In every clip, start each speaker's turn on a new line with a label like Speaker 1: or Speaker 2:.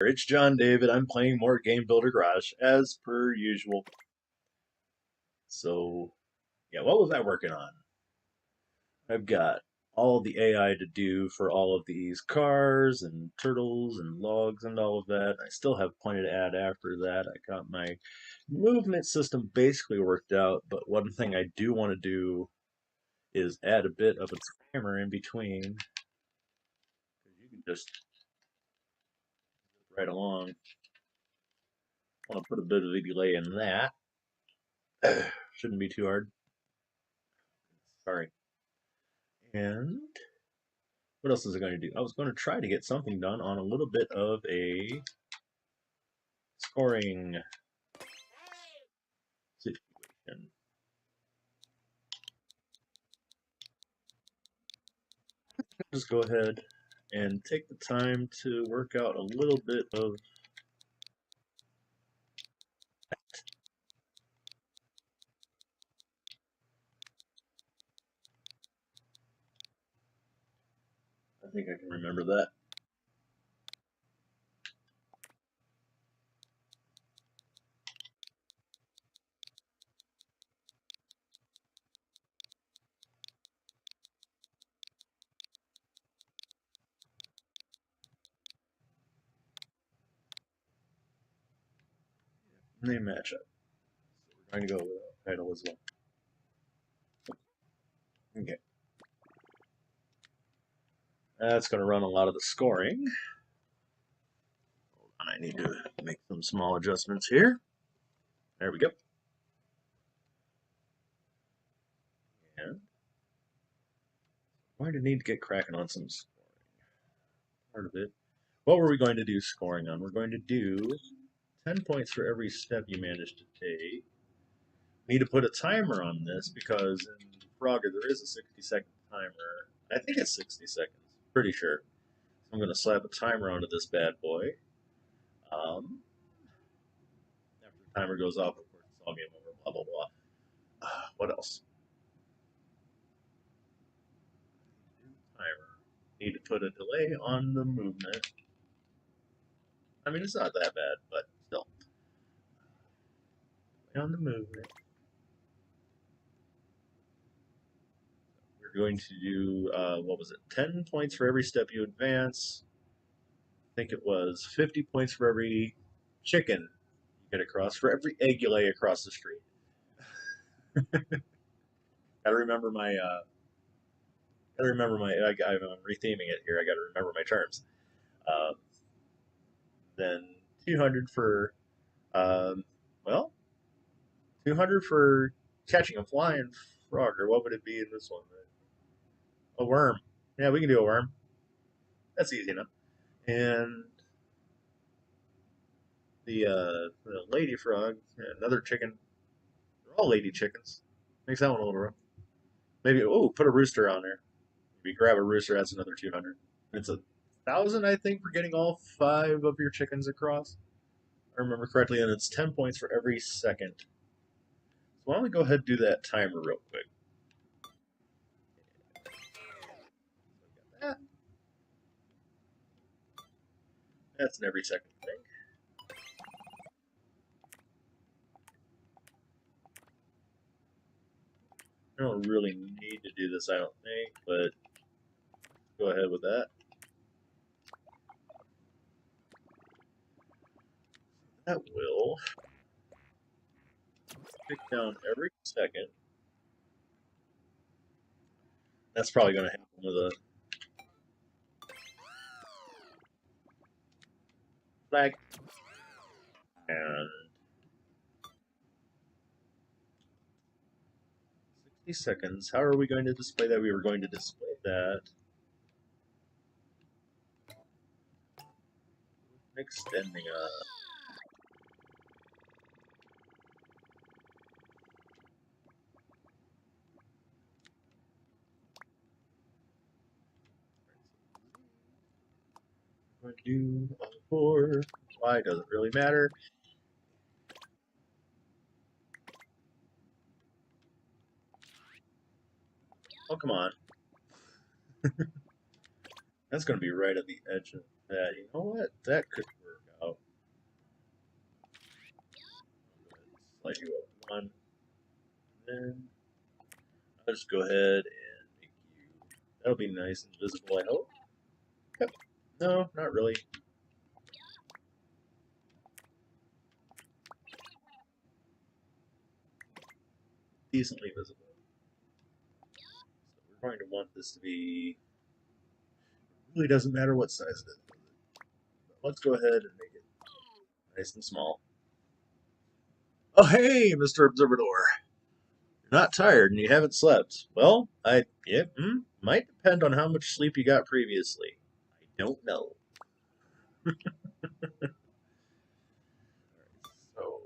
Speaker 1: It's John David. I'm playing more Game Builder Garage as per usual. So, yeah, what was I working on? I've got all the AI to do for all of these cars and turtles and logs and all of that. I still have plenty to add after that. I got my movement system basically worked out, but one thing I do want to do is add a bit of a timer in between. You can just right along. I want to put a bit of a delay in that. Shouldn't be too hard. Sorry. And what else was I going to do? I was going to try to get something done on a little bit of a scoring situation. Just go ahead and take the time to work out a little bit of. I think I can remember that. Name matchup. So we're going to go with a title as well. Okay. That's going to run a lot of the scoring. I need to make some small adjustments here. There we go. And I'm going to need to get cracking on some scoring. Part of it. What were we going to do scoring on? We're going to do 10 points for every step you manage to take. Need to put a timer on this because in Frogger there is a 60-second timer. I think it's 60 seconds. Pretty sure. So I'm going to slap a timer onto this bad boy. After the timer goes off, of course, it's all game over. Blah blah blah. What else? Timer. Need to put a delay on the movement. I mean, it's not that bad, but still. Delay on the movement. We're going to do, what was it, 10 points for every step you advance. I think it was 50 points for every chicken you get across, for every egg you lay across the street. Gotta remember my, I'm retheming it here, I gotta remember my terms. Uh, then 200 for, um, well, 200 for catching a flying frog, or what would it be in this one? A worm. Yeah, we can do a worm. That's easy enough. And the lady frog, another chicken. They're all lady chickens. Makes that one a little rough. Maybe put a rooster on there. Maybe grab a rooster. That's another 200. It's 1,000, I think, for getting all 5 of your chickens across. If I remember correctly, and it's 10 points for every second. So why don't we go ahead and do that timer real quick? That. That's an every second thing. I don't really need to do this, I don't think, but go ahead with that. That will tick down every second. That's probably going to happen with a flag. And 60 seconds. How are we going to display that? We were going to display that. Extending a. Going to do on 4. Why doesn't really matter. Oh, come on. That's going to be right at the edge of that. You know what? That could work out. Slide you up one. Then I'll just go ahead and make you. That'll be nice and visible, I hope. Yep. No, not really. Decently visible. So we're going to want this to be. Really doesn't matter what size it is. But let's go ahead and make it nice and small. Oh, hey, Mr. Observador. You're not tired and you haven't slept. Well, might depend on how much sleep you got previously. I don't know. So,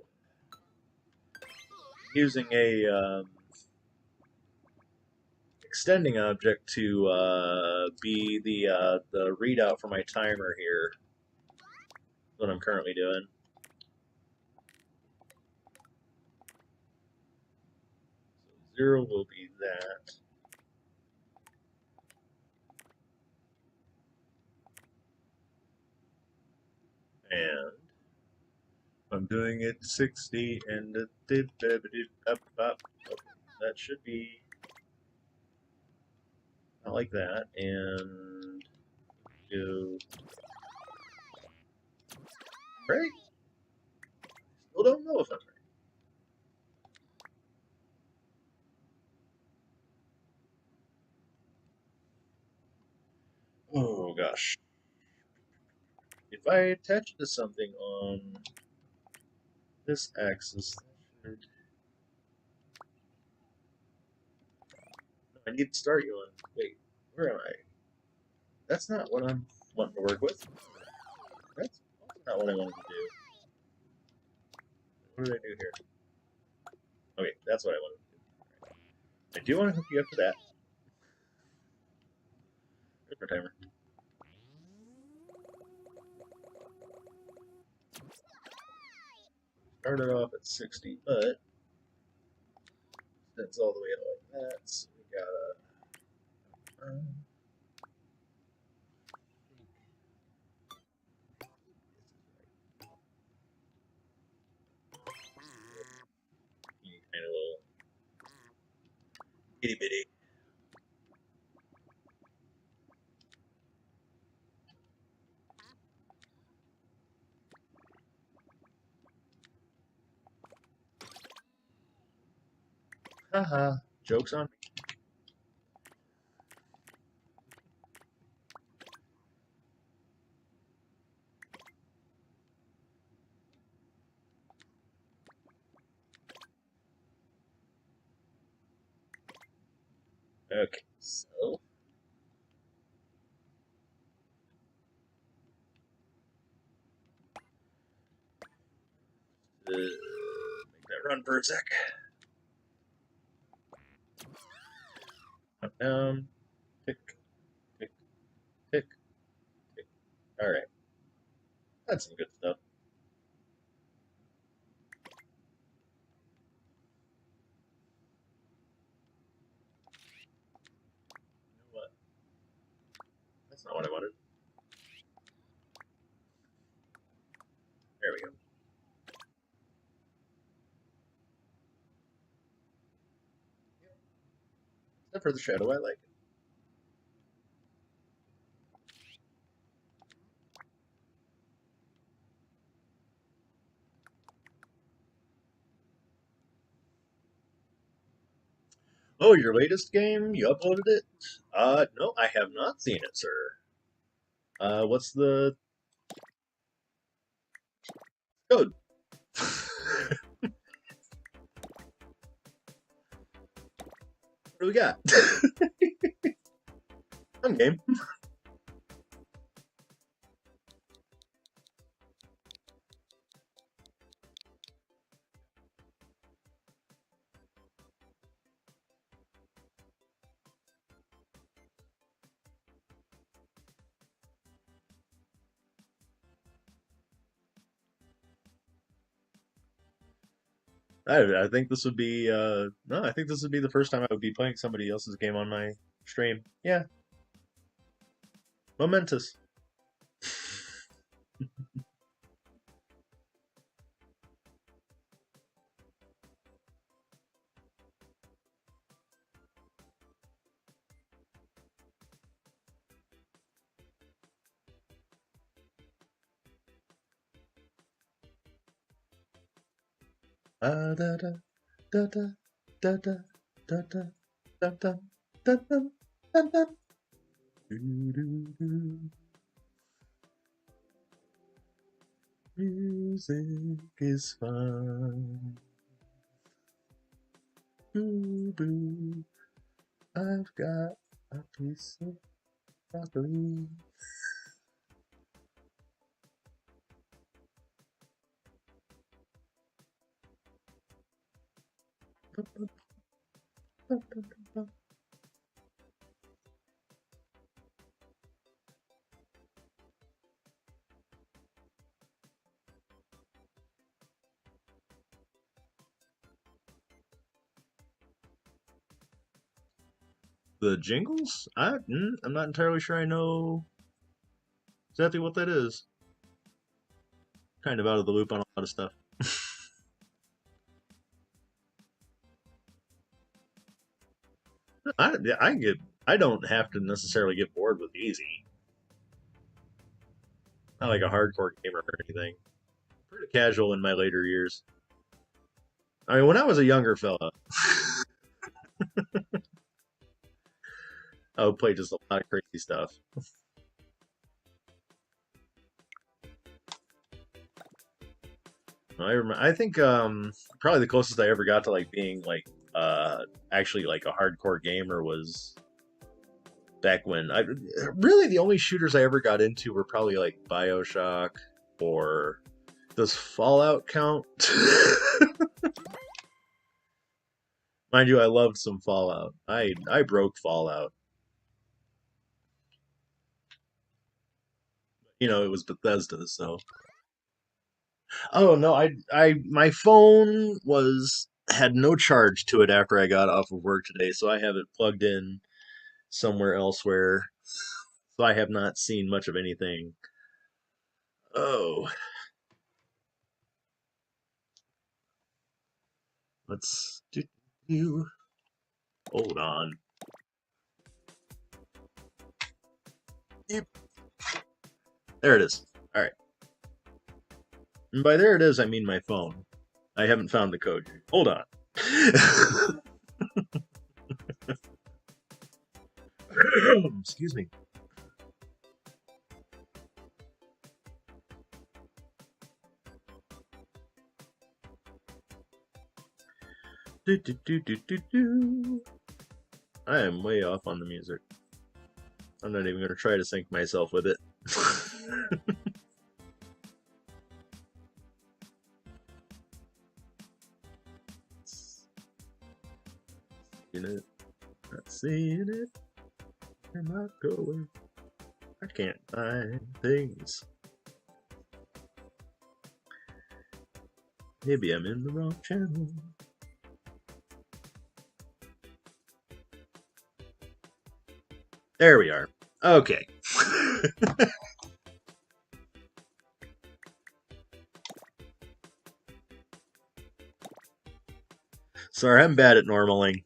Speaker 1: using a extending object to be the readout for my timer here. That's what I'm currently doing. So 0 will be that. And I'm doing it 60 and that should be not like that. And do right. Still don't know if I'm right. Oh gosh. If I attach it to something on this axis, no, I need to start you on. Wait, where am I? That's not what I'm wanting to work with. That's also not what I wanted to do. What did I do here? Okay, that's what I wanted to do. I do want to hook you up to that. There's my timer. Started off at 60, but that's all the way out like that. So we gotta. Kind of little itty bitty. Haha, joke's on me. Okay, so. Make that run for a sec. Up, down. Tick, tick, tick, tick. Alright. That's some good stuff. You know what? That's not what I wanted. There we go. Except for the shadow, I like it. Oh, your latest game? You uploaded it? No, I have not seen it, sir. What's the code? What do we got? Some game. I think this would be no, I think this would be the first time I would be playing somebody else's game on my stream. Yeah, momentous. Da da da da da da da da da da da da da da. Music is fun. Boo boo. I've got a piece of broccoli. The jingles? I'm not entirely sure I know exactly what that is. Kind of out of the loop on a lot of stuff. I get. I don't have to necessarily get bored with easy. Not like a hardcore gamer or anything. Pretty casual in my later years. I mean, when I was a younger fella, I would play just a lot of crazy stuff. I remember. I think probably the closest I ever got to like being like actually like a hardcore gamer was back when I really the only shooters I ever got into were probably like BioShock or does Fallout count? Mind you, I loved some Fallout. I broke Fallout. You know, it was Bethesda, so. Oh no, I my phone was had no charge to it after I got off of work today, so I have it plugged in somewhere elsewhere. So I have not seen much of anything. Oh, let's do you hold on. Yep. There it is. All right. And by there it is, I mean my phone. I haven't found the code. Hold on. Excuse me. Do, do, do, do, do, do. I am way off on the music. I'm not even going to try to sync myself with it. Seeing it, not seeing it. Where am I going? I can't find things. Maybe I'm in the wrong channel. There we are. Okay. Sorry, I'm bad at normaling.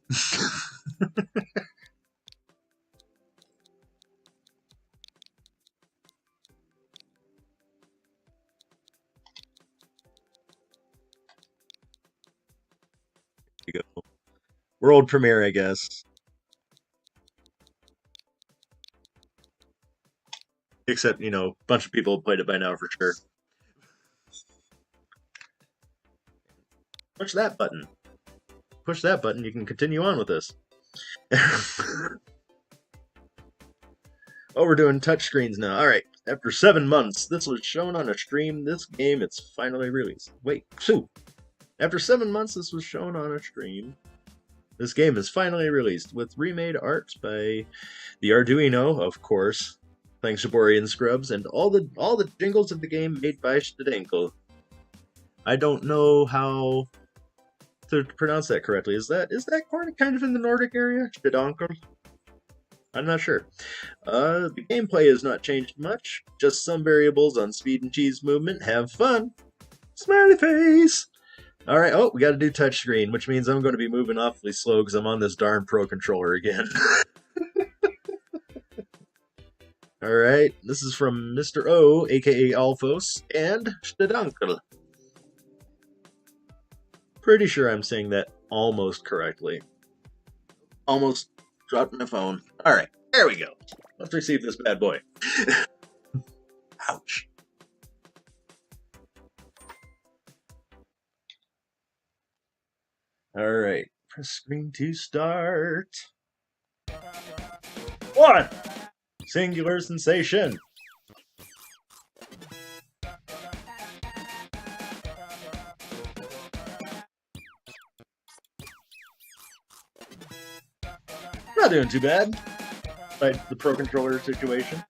Speaker 1: You go. World premiere, I guess. Except, you know, a bunch of people have played it by now for sure. Push that button. Push that button, you can continue on with this. Oh, we're doing touchscreens now. All right. After 7 months, this was shown on a stream. This game, it's finally released. Wait, Sue. After 7 months, this was shown on a stream. This game is finally released with remade art by the Arduino, of course, thanks to Borean Scrubs, and all the jingles of the game made by Stedinkle. I don't know how to pronounce that correctly. Is that kind of in the Nordic area? Stedinkle? I'm not sure. The gameplay has not changed much, just some variables on speed and cheese movement. Have fun! Smiley face! Alright, oh, we gotta do touchscreen, which means I'm going to be moving awfully slow because I'm on this darn Pro Controller again. Alright, this is from Mr. O, aka Alphos, and Stedinkle. Pretty sure I'm saying that almost correctly. Almost dropped my phone. Alright, there we go. Let's receive this bad boy. Ouch. Alright, press screen to start. 1! Singular sensation. Not doing too bad. Like the Pro Controller situation.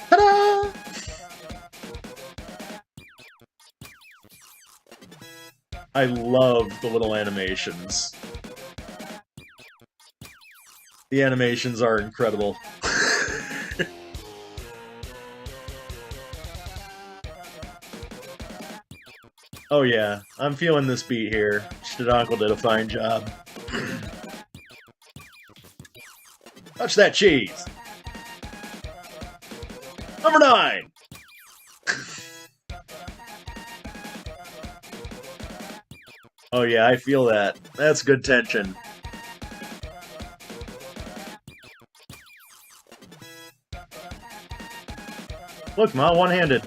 Speaker 1: Ta-da! I love the little animations. The animations are incredible. Oh yeah, I'm feeling this beat here. Shadonkel did a fine job. Touch that cheese! Number 9! Oh yeah, I feel that. That's good tension. Look, Ma, one-handed.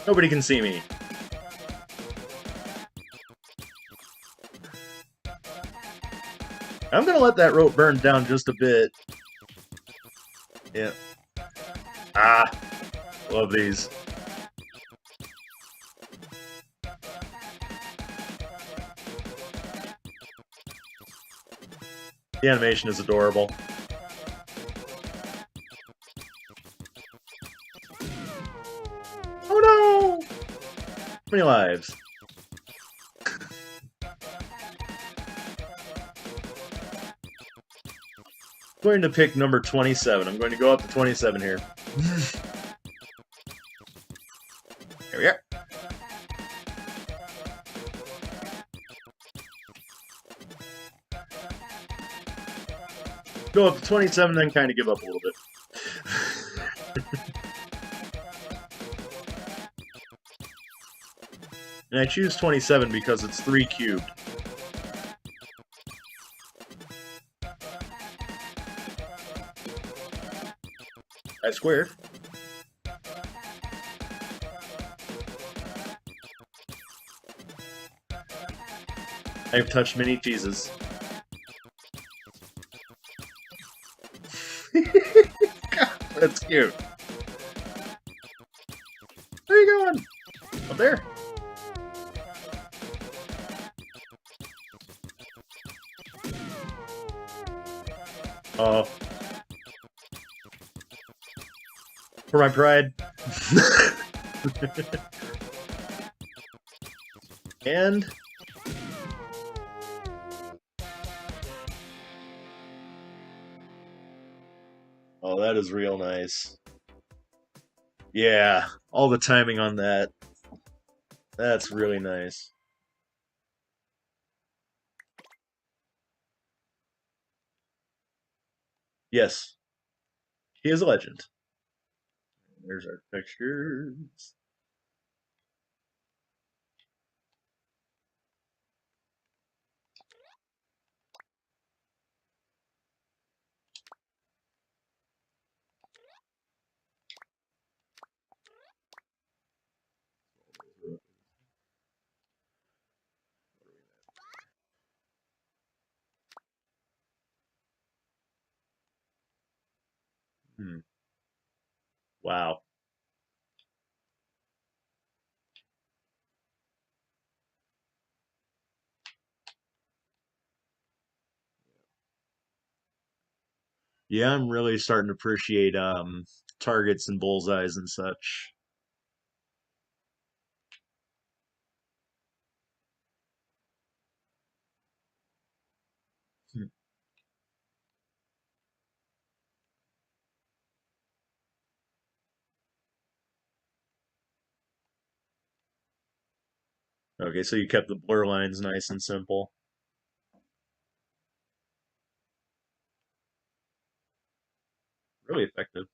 Speaker 1: Nobody can see me. I'm gonna let that rope burn down just a bit. Yeah. Ah! Love these. The animation is adorable. Oh no! How many lives? I'm going to pick number 27. I'm going to go up to 27 here. Here we are. Go up to 27, then kind of give up a little bit. And I choose 27 because it's 3 cubed. I squared. I've touched many cheeses. God, that's cute. Where are you going? Up there. Oh. For my pride. And... oh, that is real nice. Yeah, all the timing on that. That's really nice. Yes, he is a legend. There's our pictures. Hmm. Wow. Yeah, I'm really starting to appreciate targets and bullseyes and such. Hmm. Okay, so you kept the blur lines nice and simple. Really effective.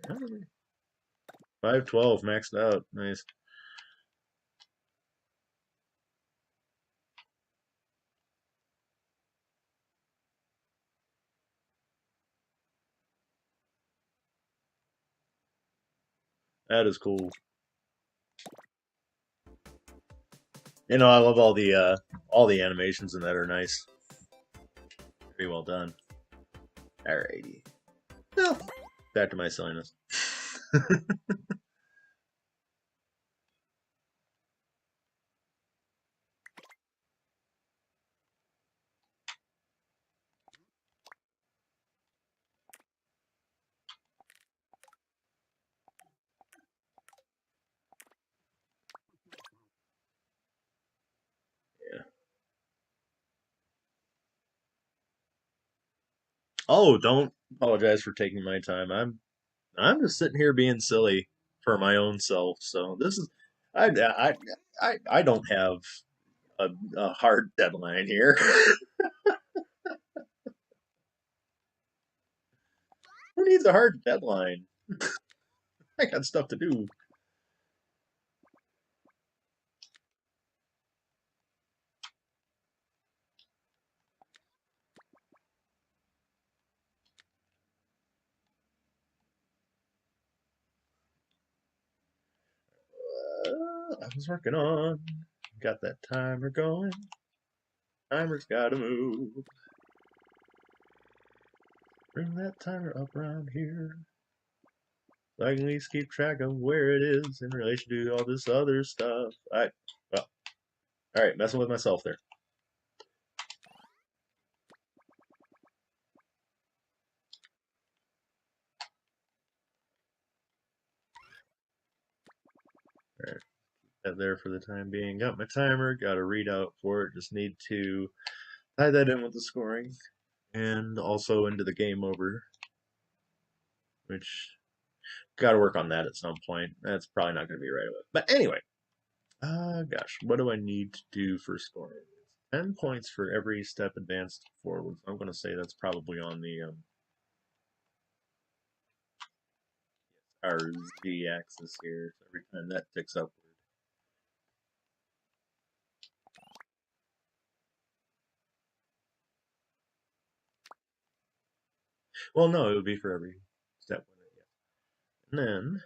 Speaker 1: Alright. 512 maxed out. Nice. That is cool. You know, I love all the animations in that are nice. Very well done. Alrighty. Well, back to my silliness. Yeah. Oh, don't apologize for taking my time. I'm just sitting here being silly for my own self. So this is I don't have a hard deadline here. Who needs a hard deadline? I got stuff to do. I was working on. Got that timer going. Timer's gotta move. Bring that timer up around here. So I can at least keep track of where it is in relation to all this other stuff. Well, alright, messing with myself there. Alright, that there for the time being. Got my timer, got a readout for it. Just need to tie that in with the scoring. And also into the game over, which got to work on that at some point. That's probably not going to be right away. But anyway, gosh, what do I need to do for scoring? 10 points for every step advanced forward. I'm going to say that's probably on the our Z axis here. So every time that ticks upward. Well, no, it would be for every step. And then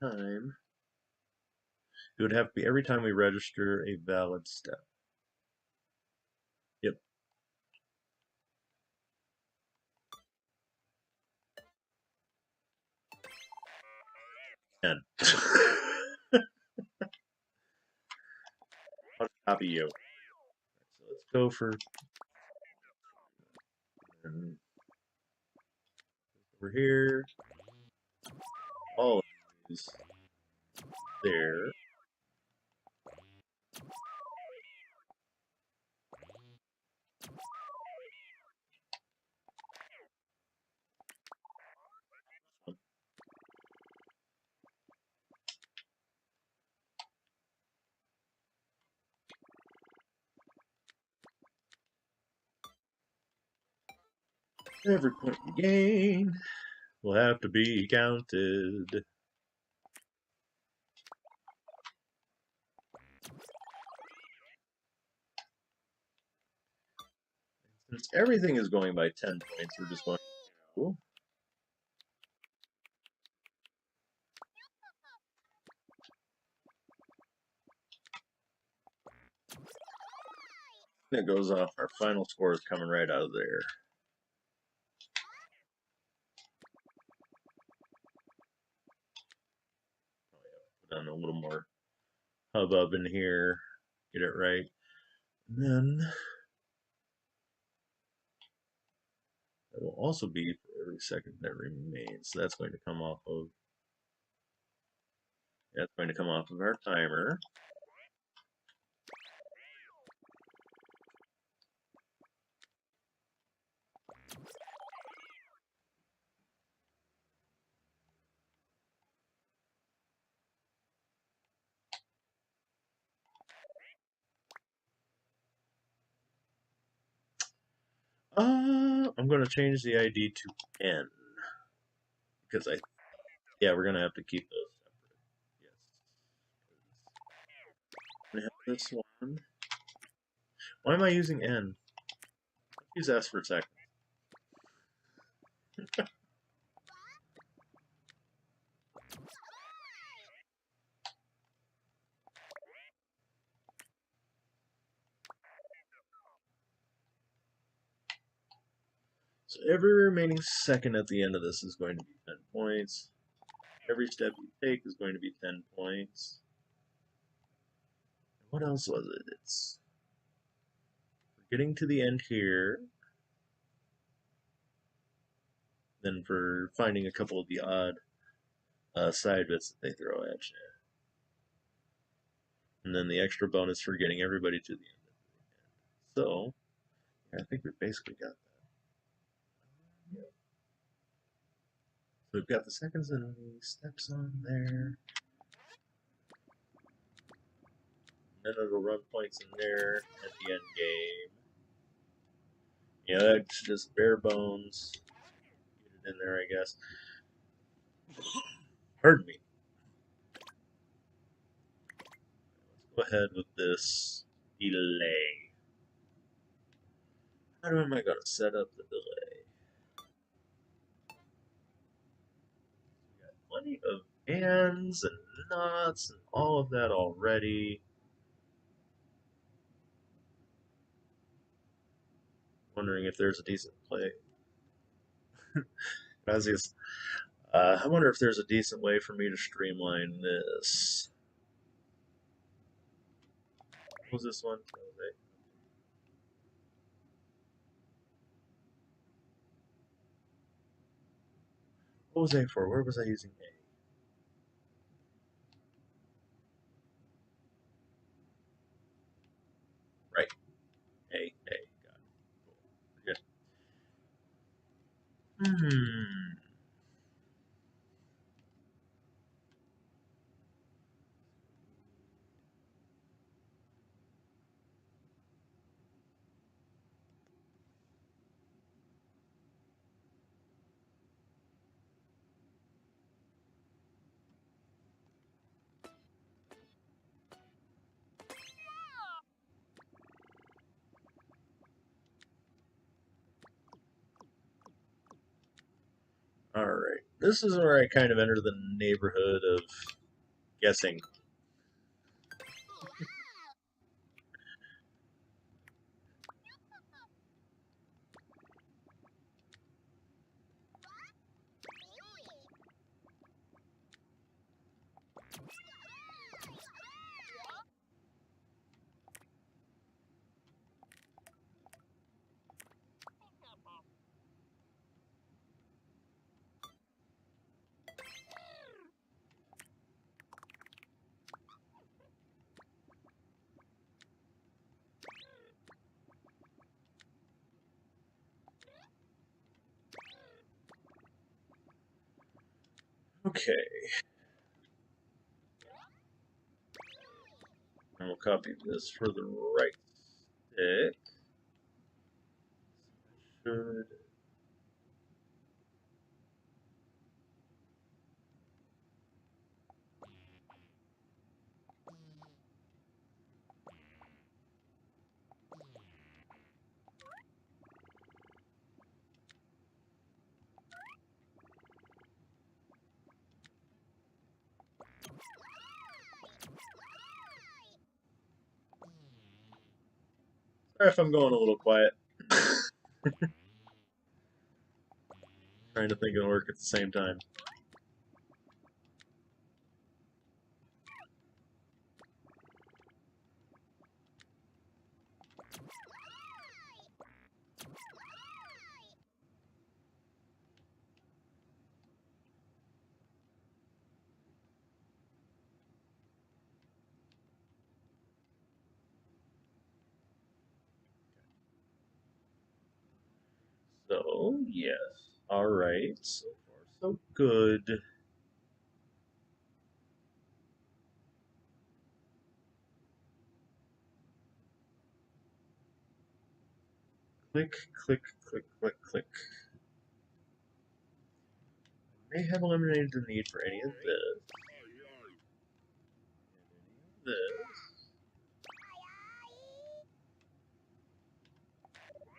Speaker 1: every time, it would have to be every time we register a valid step. Yep. 10. I'll copy you. So let's go for and over here. All of these there. Every point you gain will have to be counted. Since everything is going by 10 points, we're just going to it goes off. Our final score is coming right out of there. Put on a little more hubbub in here. Get it right. And then It will also be for every second that remains. So that's going to come off of our timer. I'm going to change the ID to N because we're going to have to keep those separate. Yes. I have this one. Why am I using N? Use S for a second. So every remaining second at the end of this is going to be 10 points. Every step you take is going to be 10 points. What else was it? It's getting to the end here, then for finding a couple of the odd side bits that they throw at you. And then the extra bonus for getting everybody to the end. So, I think we basically got that. Yeah. So we've got the seconds and the steps on there. Then it'll run points in there at the end game. Yeah, that's just bare bones. Get it in there, I guess. Pardon me. Let's go ahead with this delay. How am I going to set up the delay? We got plenty of ands and nots and all of that already. Wondering if there's a decent play. Gracias. I wonder if there's a decent way for me to streamline this. What was this one? What was A for? Where was I using A? Right. A. Got it. Cool. Good. Alright. This is where I kind of enter the neighborhood of guessing. Okay. And we'll copy this for the right stick. Should. Sorry if I'm going a little quiet. Trying to think and work at the same time. Oh, yes. Alright, so far so good. Click, click, click, click, click. May have eliminated the need for any of this. And any of this. Okay,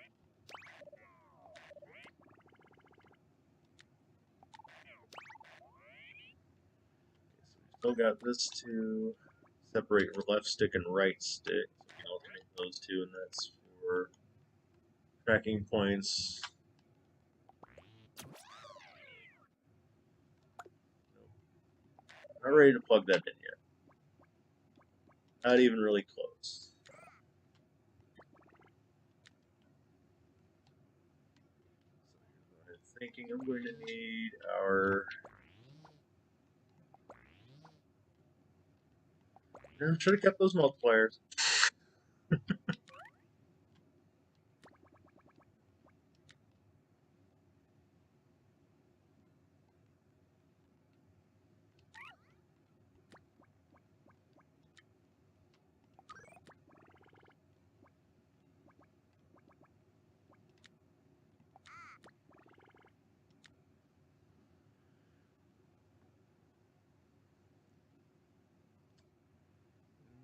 Speaker 1: so we still got this to separate left stick and right stick. So we can alternate those two, and that's for tracking points. Nope. Not ready to plug that in yet. Not even really close. So here's what I'm thinking. I'm going to need our. I should have kept those multipliers.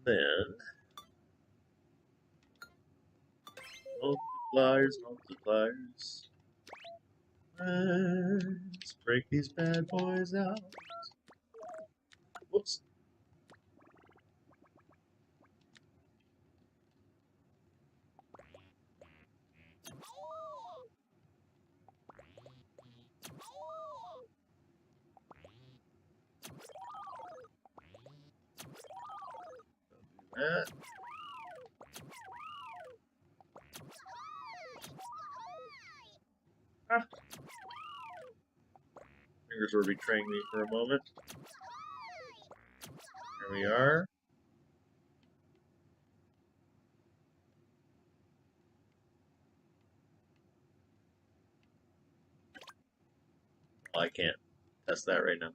Speaker 1: Then multipliers, multipliers. Let's break these bad boys out. Whoops. That. Ah, fingers were betraying me for a moment. Here we are. Well, I can't test that right now.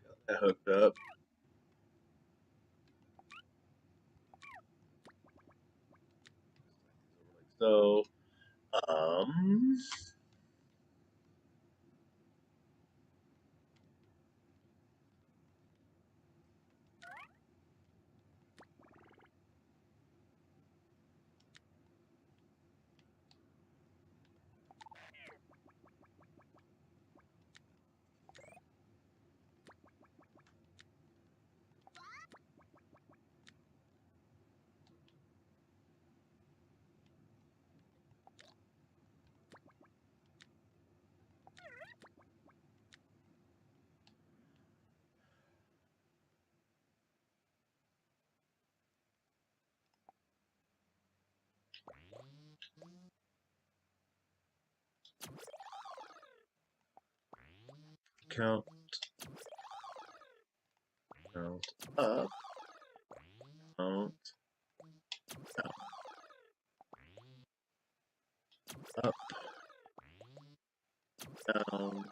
Speaker 1: Got that hooked up. So, um, count, count up, count up, down,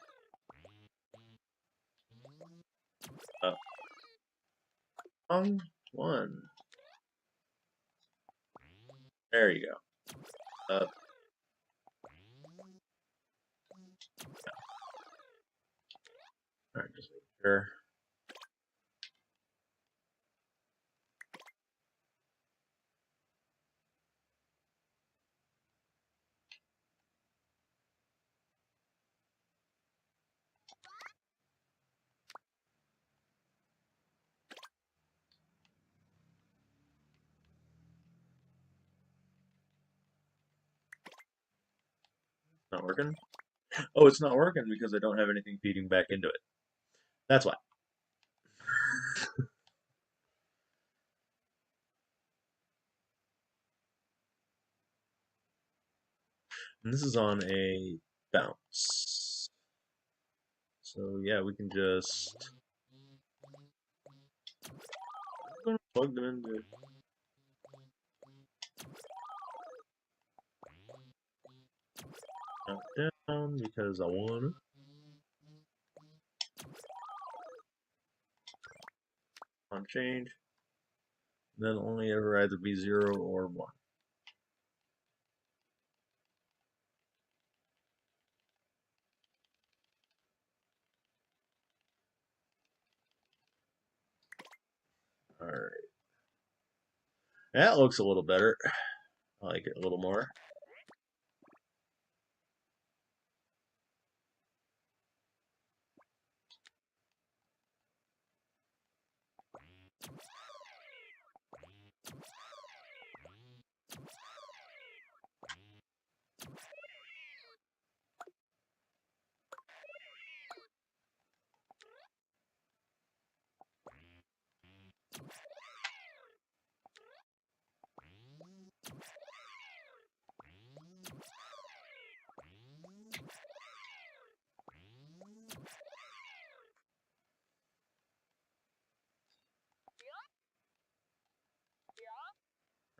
Speaker 1: up, on one. There you go. Up. Alright, just make sure. Not working? Oh, it's not working because I don't have anything feeding back into it. That's why. And this is on a bounce. So yeah, we can just Plug them into. Up, down because I want to. On change. Then only ever either be 0 or 1. Alright. That looks a little better. I like it a little more.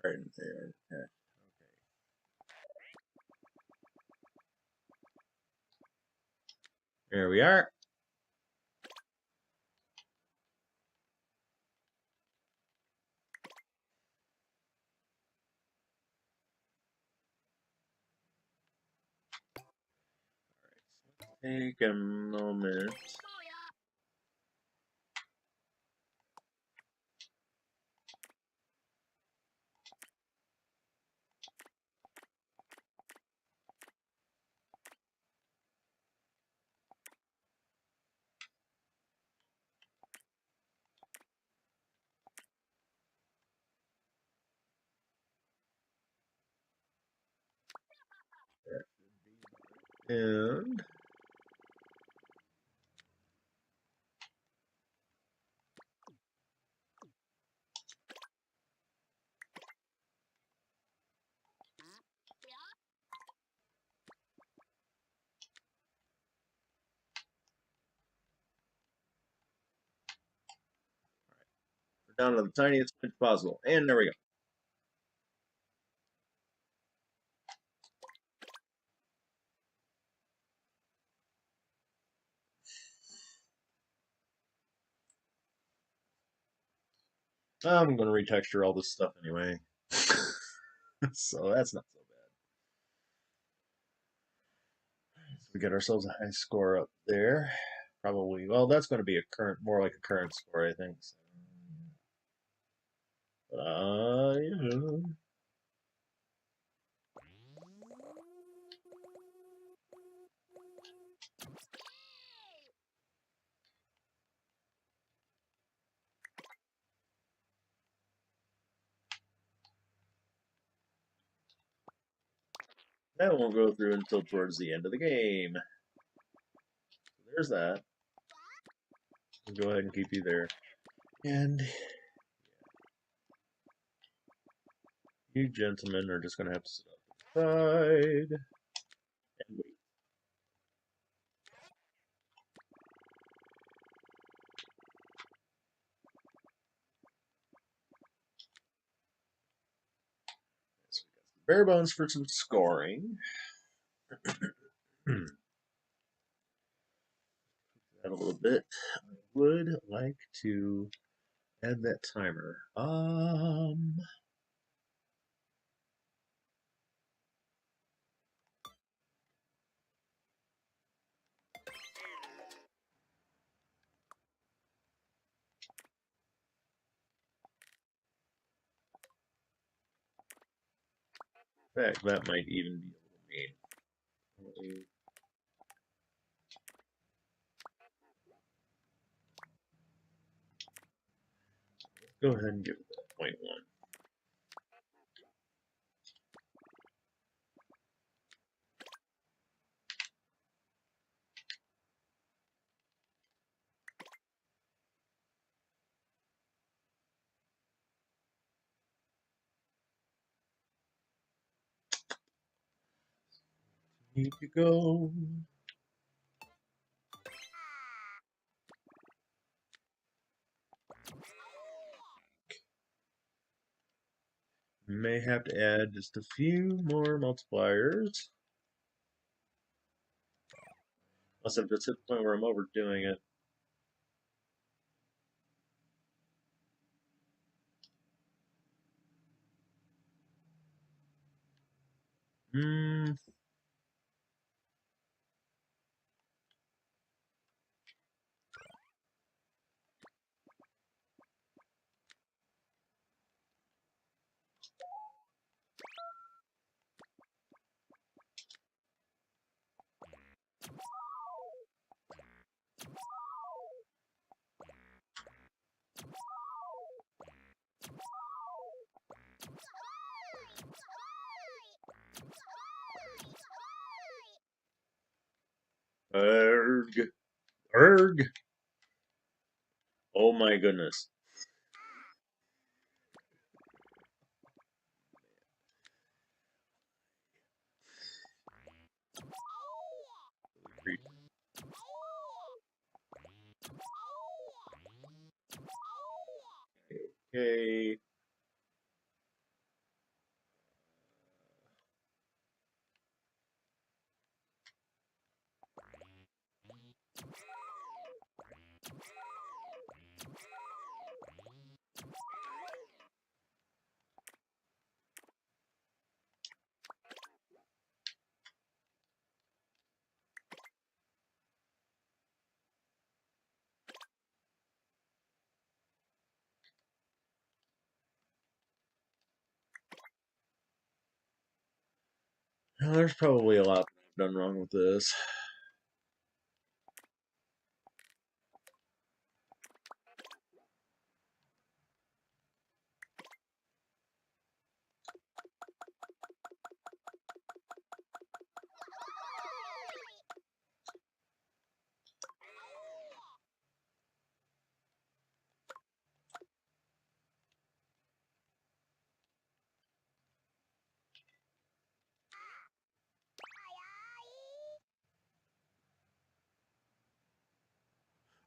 Speaker 1: Right there. Yeah. There we are. Take a moment. And we're down to the tiniest bit possible. And there we go. I'm going to retexture all this stuff anyway. So that's not so bad. So we get ourselves a high score up there. Probably, well, that's going to be a current, more like a current score, I think. So, yeah. That won't go through until towards the end of the game. So there's that. We'll go ahead and keep you there. And you gentlemen are just going to have to sit up the side and wait. So we got some bare bones for some scoring. That a little bit. I would like to add that timer. In fact, that might even be a little mean. Go ahead and give it that 0.1. Need to go. May have to add just a few more multipliers. Unless if it's at the point where I'm overdoing it. Hmm. Erg. Erg. Oh my goodness. Okay. Now, there's probably a lot I've done wrong with this.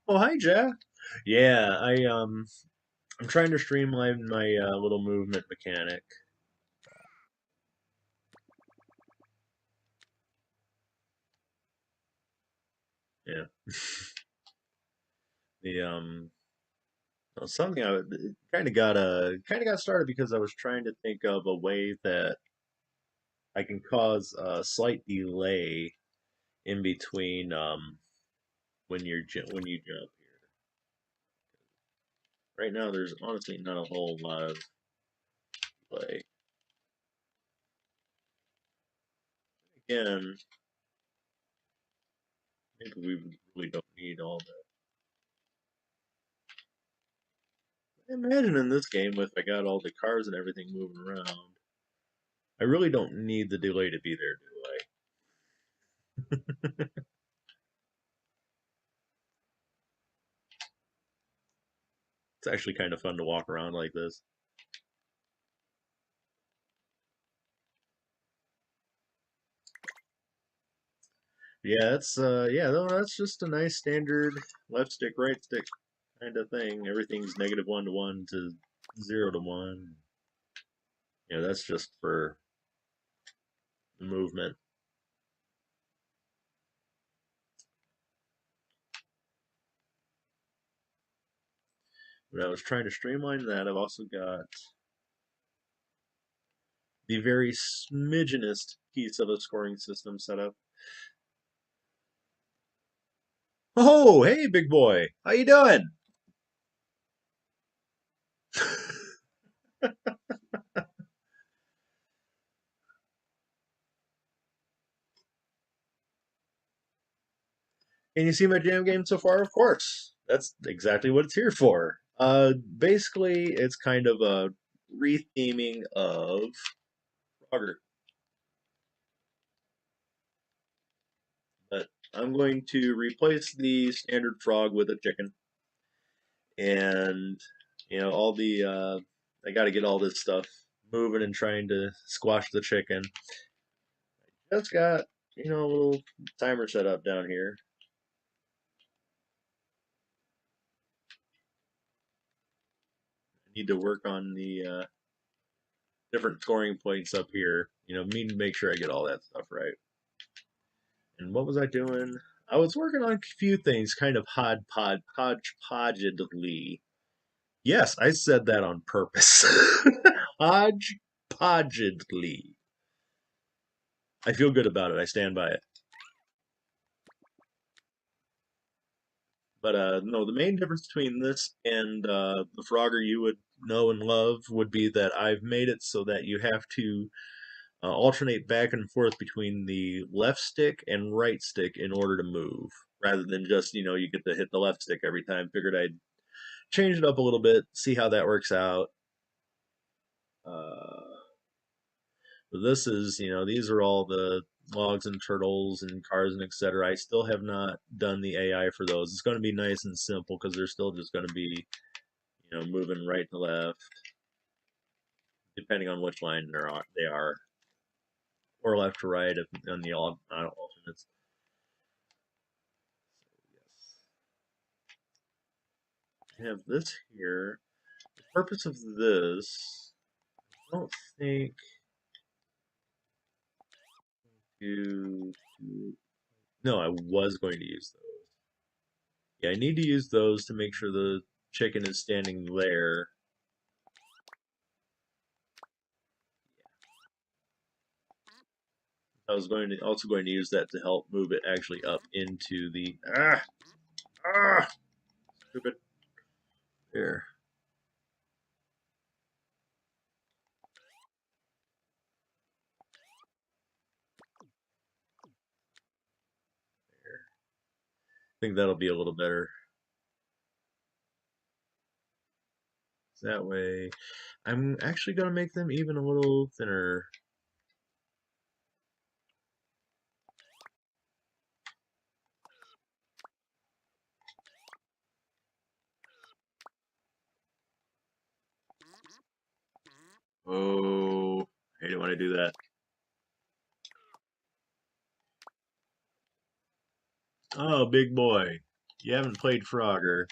Speaker 1: Oh, hi, Jack. Yeah, I'm trying to streamline my little movement mechanic. Yeah. The well, something I kind of got started because I was trying to think of a way that I can cause a slight delay in between when you jump here. Right now, there's honestly not a whole lot of delay. Again, maybe we really don't need all that. Imagine in this game, if I got all the cars and everything moving around, I really don't need the delay to be there, do I? It's actually kind of fun to walk around like this. Yeah, no, that's just a nice standard left stick, right stick kind of thing. Everything's negative 1 to 1 to 0 to 1. Yeah, that's just for movement. But I was trying to streamline that. I've also got the very smidgenest piece of a scoring system set up. Oh, hey, big boy, how you doing? Can you see my jam game so far? Of course. That's exactly what it's here for. Basically, it's kind of a retheming of Frogger. But I'm going to replace the standard frog with a chicken. And, all the, I got to get all this stuff moving and trying to squash the chicken. Just got, a little timer set up down here. I need to work on the different scoring points up here. Me to make sure I get all that stuff right. And what was I doing? I was working on a few things, kind of hodgepodgedly. Yes, I said that on purpose. Hodgepodgedly. I feel good about it. I stand by it. But no, the main difference between this and the Frogger you would know and love would be that I've made it so that you have to alternate back and forth between the left stick and right stick in order to move, rather than just you get to hit the left stick every time. Figured I'd change it up a little bit, see how that works out. But this is, these are all the logs and turtles and cars and etc. I still have not done the AI for those. It's going to be nice and simple because they're still just going to be, moving right to left, depending on which line they are, or left to right if on the alternates. Yes, I have this here. The purpose of this, I don't think to. No, I was going to use those. Yeah, I need to use those to make sure the chicken is standing there. I was also going to use that to help move it actually up into the stupid there. There. I think that'll be a little better. That way, I'm actually going to make them even a little thinner. Oh, I hate it when I do that. Oh, big boy. You haven't played Frogger.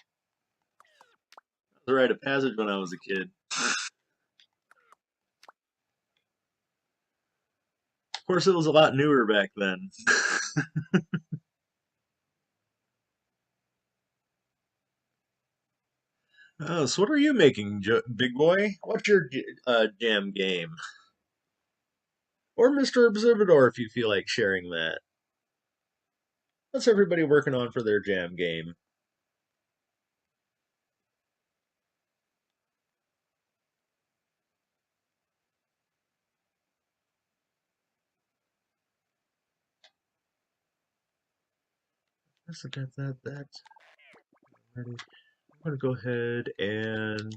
Speaker 1: That was a rite of passage when I was a kid. Of course, it was a lot newer back then. Oh, so what are you making, big boy? What's your jam game? Or Mr. Observador, if you feel like sharing that. What's everybody working on for their jam game? Let's look at that. Ready. I'm going to go ahead and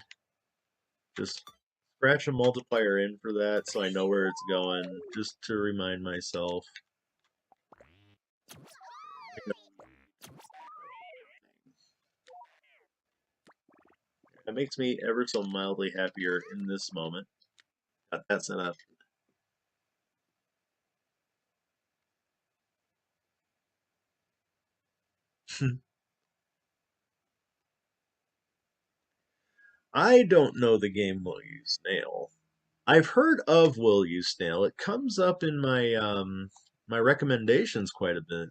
Speaker 1: just scratch a multiplier in for that so I know where it's going, just to remind myself. That makes me ever so mildly happier in this moment. Got that set up. I don't know the game Will You Snail. I've heard of Will You Snail. It comes up in my recommendations quite a bit.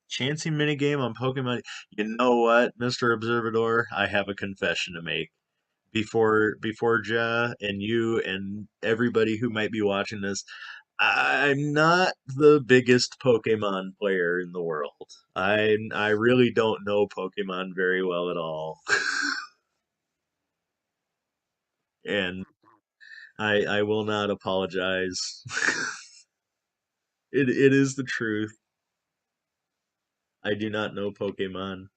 Speaker 1: Chancy minigame on Pokemon. You know what, Mr. Observador? I have a confession to make. Before Ja and you and everybody who might be watching this, I'm not the biggest Pokemon player in the world. I really don't know Pokemon very well at all. And I will not apologize. It is the truth. I do not know Pokemon.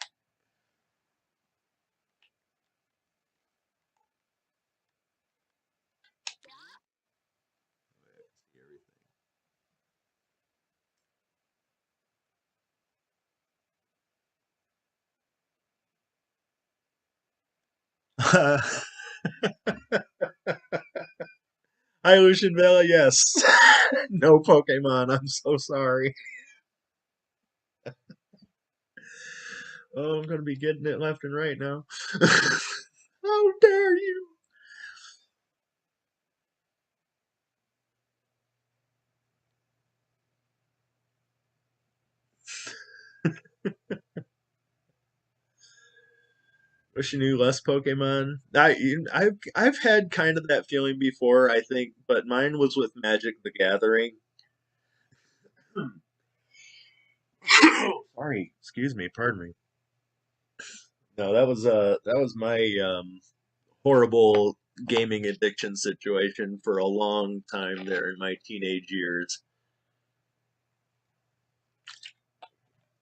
Speaker 1: Hi, Lucian Vela. Yes, no Pokemon. I'm so sorry. Oh, I'm gonna be getting it left and right now. How dare you! Wish you knew less Pokemon. I've had kind of that feeling before, I think, but mine was with Magic the Gathering. Sorry, excuse me, pardon me. No, that was my horrible gaming addiction situation for a long time there in my teenage years.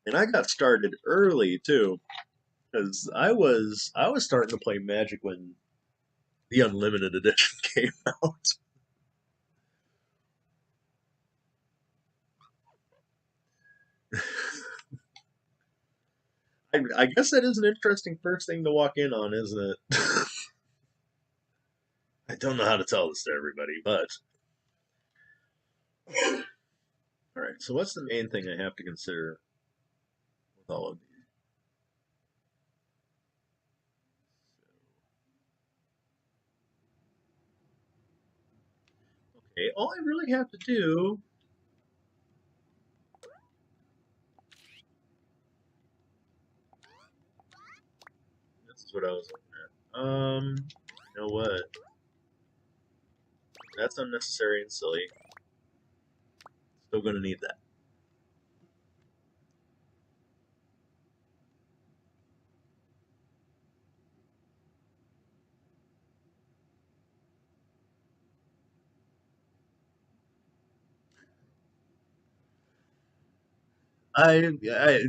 Speaker 1: And I got started early too, because I was starting to play Magic when the Unlimited Edition came out. I guess that is an interesting first thing to walk in on, isn't it? I don't know how to tell this to everybody, but all right. So what's the main thing I have to consider with all of these? Okay, all I really have to do. This is what I was looking at. You know what? That's unnecessary and silly. Still gonna need that.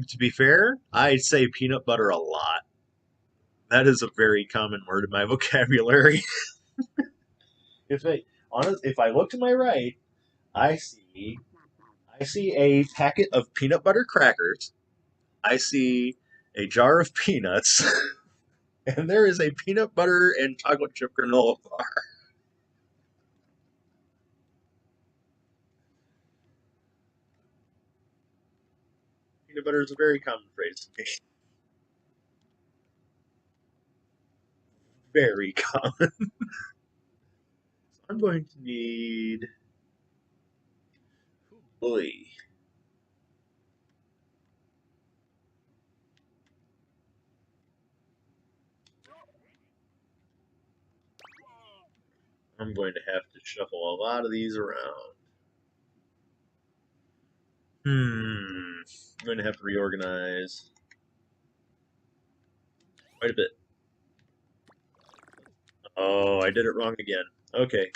Speaker 1: To be fair, I say peanut butter a lot. That is a very common word in my vocabulary. If I look to my right, I see I see a packet of peanut butter crackers. I see a jar of peanuts, and there is a peanut butter and chocolate chip granola bar. Peanut butter is a very common phrase to me. Very common. I'm going to need. Boy, I'm going to have to shuffle a lot of these around. I'm going to have to reorganize quite a bit. Oh, I did it wrong again. Okay,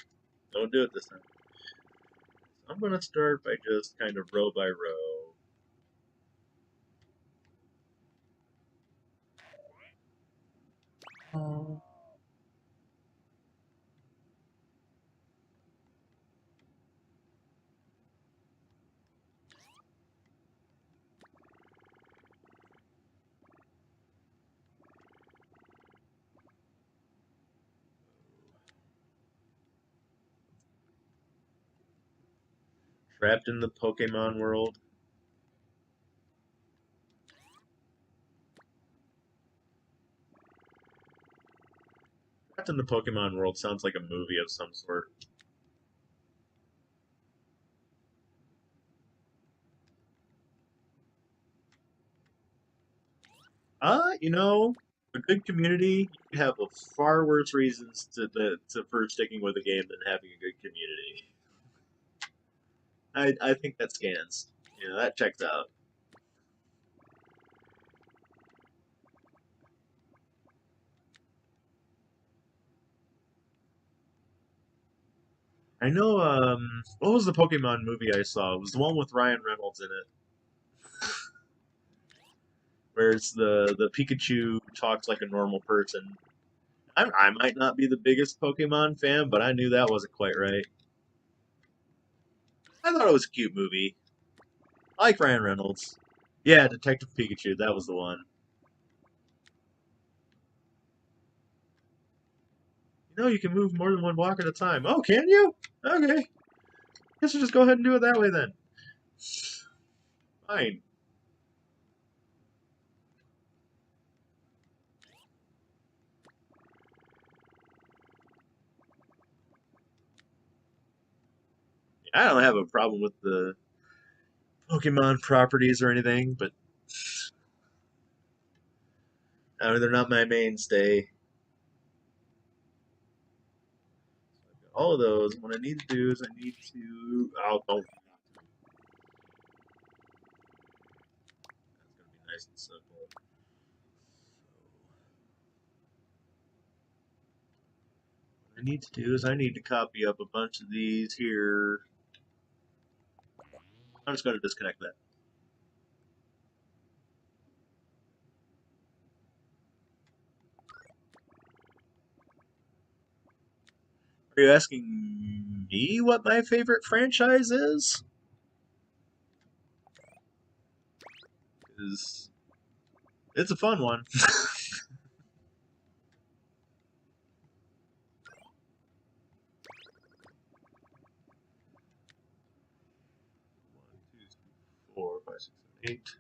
Speaker 1: don't do it this time. I'm going to start by just kind of row by row. Oh. Trapped in the Pokemon world. Trapped in the Pokemon world sounds like a movie of some sort. A good community, you have a far worse reasons for sticking with a game than having a good community. I think that scans. That checks out. I know. What was the Pokemon movie I saw? It was the one with Ryan Reynolds in it, where it's the Pikachu talks like a normal person. I might not be the biggest Pokemon fan, but I knew that wasn't quite right. I thought it was a cute movie. I like Ryan Reynolds. Yeah, Detective Pikachu. That was the one. You can move more than one block at a time. Oh, can you? Okay. Guess we'll just go ahead and do it that way then. Fine. I don't have a problem with the Pokemon properties or anything, but they're not my mainstay. All of those. What I need to do is I need to. Oh, don't. That's gonna be nice and simple. What I need to do is I need to copy up a bunch of these here. I'm just going to disconnect that. Are you asking me what my favorite franchise is? Is it's a fun one. 1, 2, 3, 4, 5, 6, 7, 8,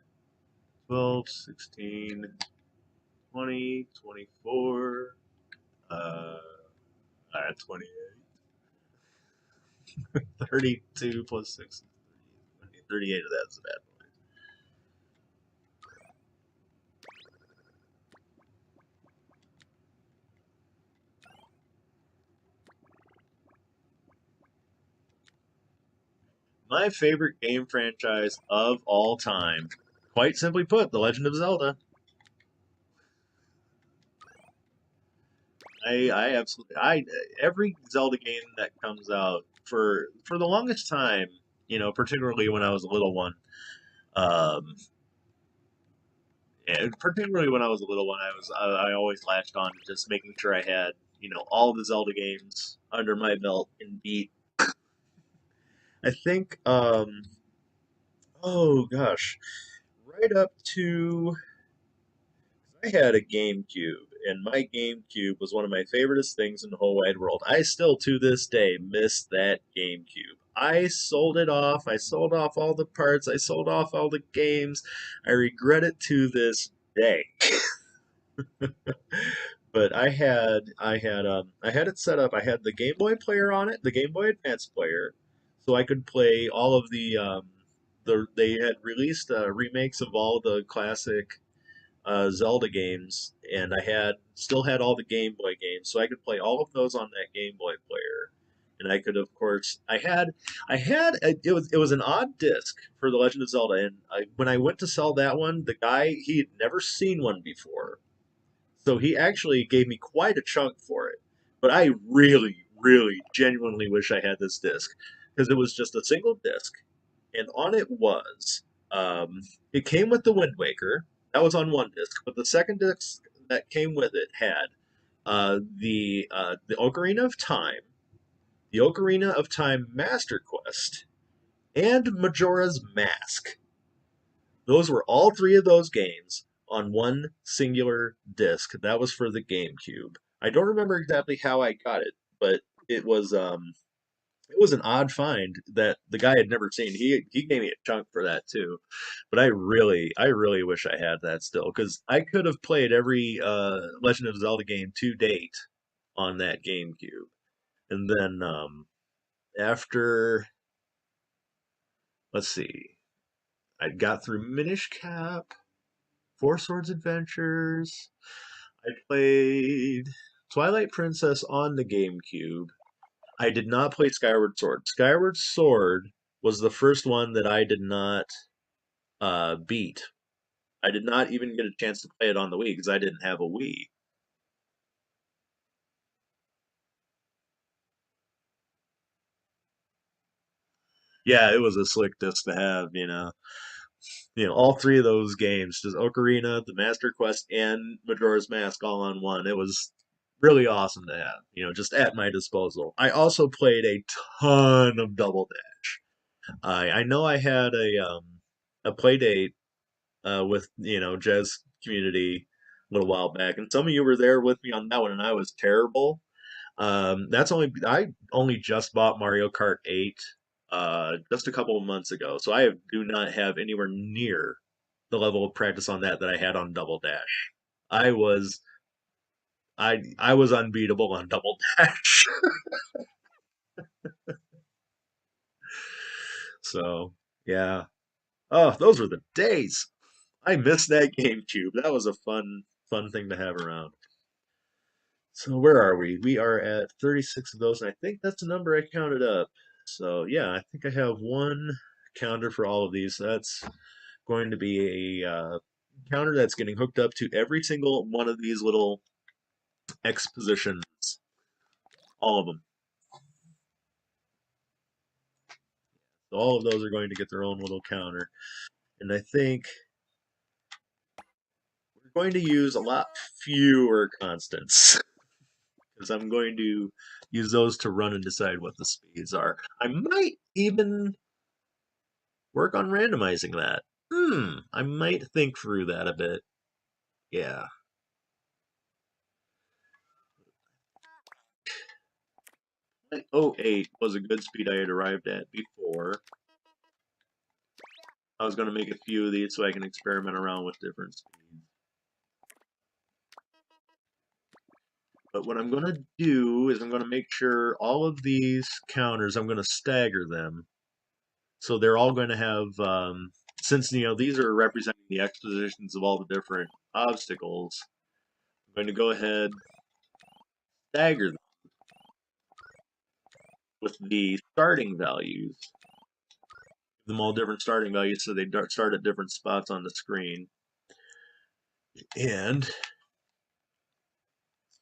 Speaker 1: 12, 16, 20, 24, 28, 32 plus 6 is 38 of that's a bad boy. My favorite game franchise of all time, quite simply put, The Legend of Zelda. I absolutely I every Zelda game that comes out for the longest time, particularly when I was a little one, um, and particularly when I was a little one, I always latched on to just making sure I had all the Zelda games under my belt and beat. I think oh gosh, right up to I had a GameCube, and my GameCube was one of my favoriteest things in the whole wide world. I still, to this day, miss that GameCube. I sold it off. I sold off all the parts. I sold off all the games. I regret it to this day. But I had it set up. I had the Game Boy player on it, the Game Boy Advance player, so I could play all of they had released remakes of all the classic Zelda games, and I had still had all the Game Boy games, so I could play all of those on that Game Boy player. And I could, of course, it was an odd disc for The Legend of Zelda, and when I went to sell that one, the guy he had never seen one before, so he actually gave me quite a chunk for it. But I really, really, genuinely wish I had this disc because it was just a single disc, and on it was it came with the Wind Waker. That was on one disc, but the second disc that came with it had the Ocarina of Time, the Ocarina of Time Master Quest, and Majora's Mask. Those were all three of those games on one singular disc. That was for the GameCube. I don't remember exactly how I got it, but it was an odd find that the guy had never seen. He gave me a chunk for that too. But I really wish I had that still because I could have played every Legend of Zelda game to date on that GameCube. And then after let's see, I got through Minish Cap, Four Swords Adventures. I played Twilight Princess on the GameCube. I did not play Skyward Sword. Skyward Sword was the first one that I did not beat. I did not even get a chance to play it on the Wii because I didn't have a Wii. Yeah, it was a slick disc to have, all three of those games, just Ocarina, the Master Quest, and Majora's Mask all on one. It was really awesome to have, just at my disposal. I also played a ton of Double Dash. I know I had a play date with Jazz Community a little while back, and some of you were there with me on that one, and I was terrible. That's only I only just bought Mario Kart 8 just a couple of months ago, so do not have anywhere near the level of practice on that I had on Double Dash. I was I was unbeatable on Double Dash. So, yeah. Oh, those were the days. I missed that GameCube. That was a fun thing to have around. So where are we? We are at 36 of those, and I think that's the number I counted up. So yeah, I think I have one counter for all of these. That's going to be a counter that's getting hooked up to every single one of these little expositions. All of them. All of those are going to get their own little counter. And I think we're going to use a lot fewer constants because I'm going to use those to run and decide what the speeds are. I might even work on randomizing that. I might think through that a bit. Yeah. 0.08 was a good speed I had arrived at before. I was going to make a few of these so I can experiment around with different speeds. But what I'm going to do is I'm going to make sure all of these counters, I'm going to stagger them. So they're all going to have, since these are representing the expositions of all the different obstacles, I'm going to go ahead, stagger them with the starting values. Give them all different starting values so they start at different spots on the screen. And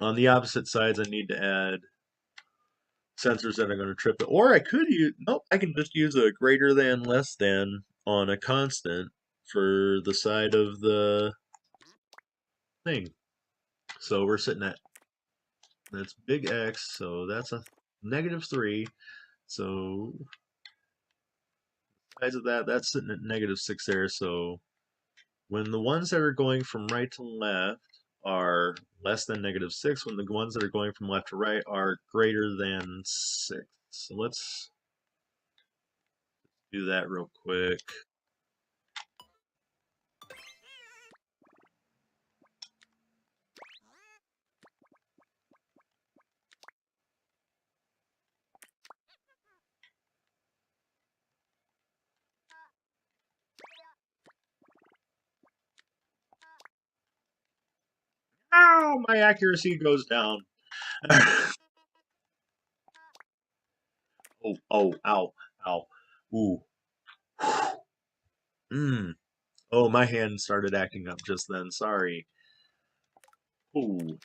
Speaker 1: on the opposite sides, I need to add sensors that are going to trip it. Or I could use, nope, I can just use a greater than, less than on a constant for the side of the thing. So we're sitting at, that's big X, so that's a -3. So size of that, that's sitting at -6 there. So when the ones that are going from right to left are less than -6, when the ones that are going from left to right are greater than 6. So let's do that real quick. Ow, my accuracy goes down. Oh, ow, ow. Ooh. Mmm. Oh, my hand started acting up just then. Sorry. Ooh.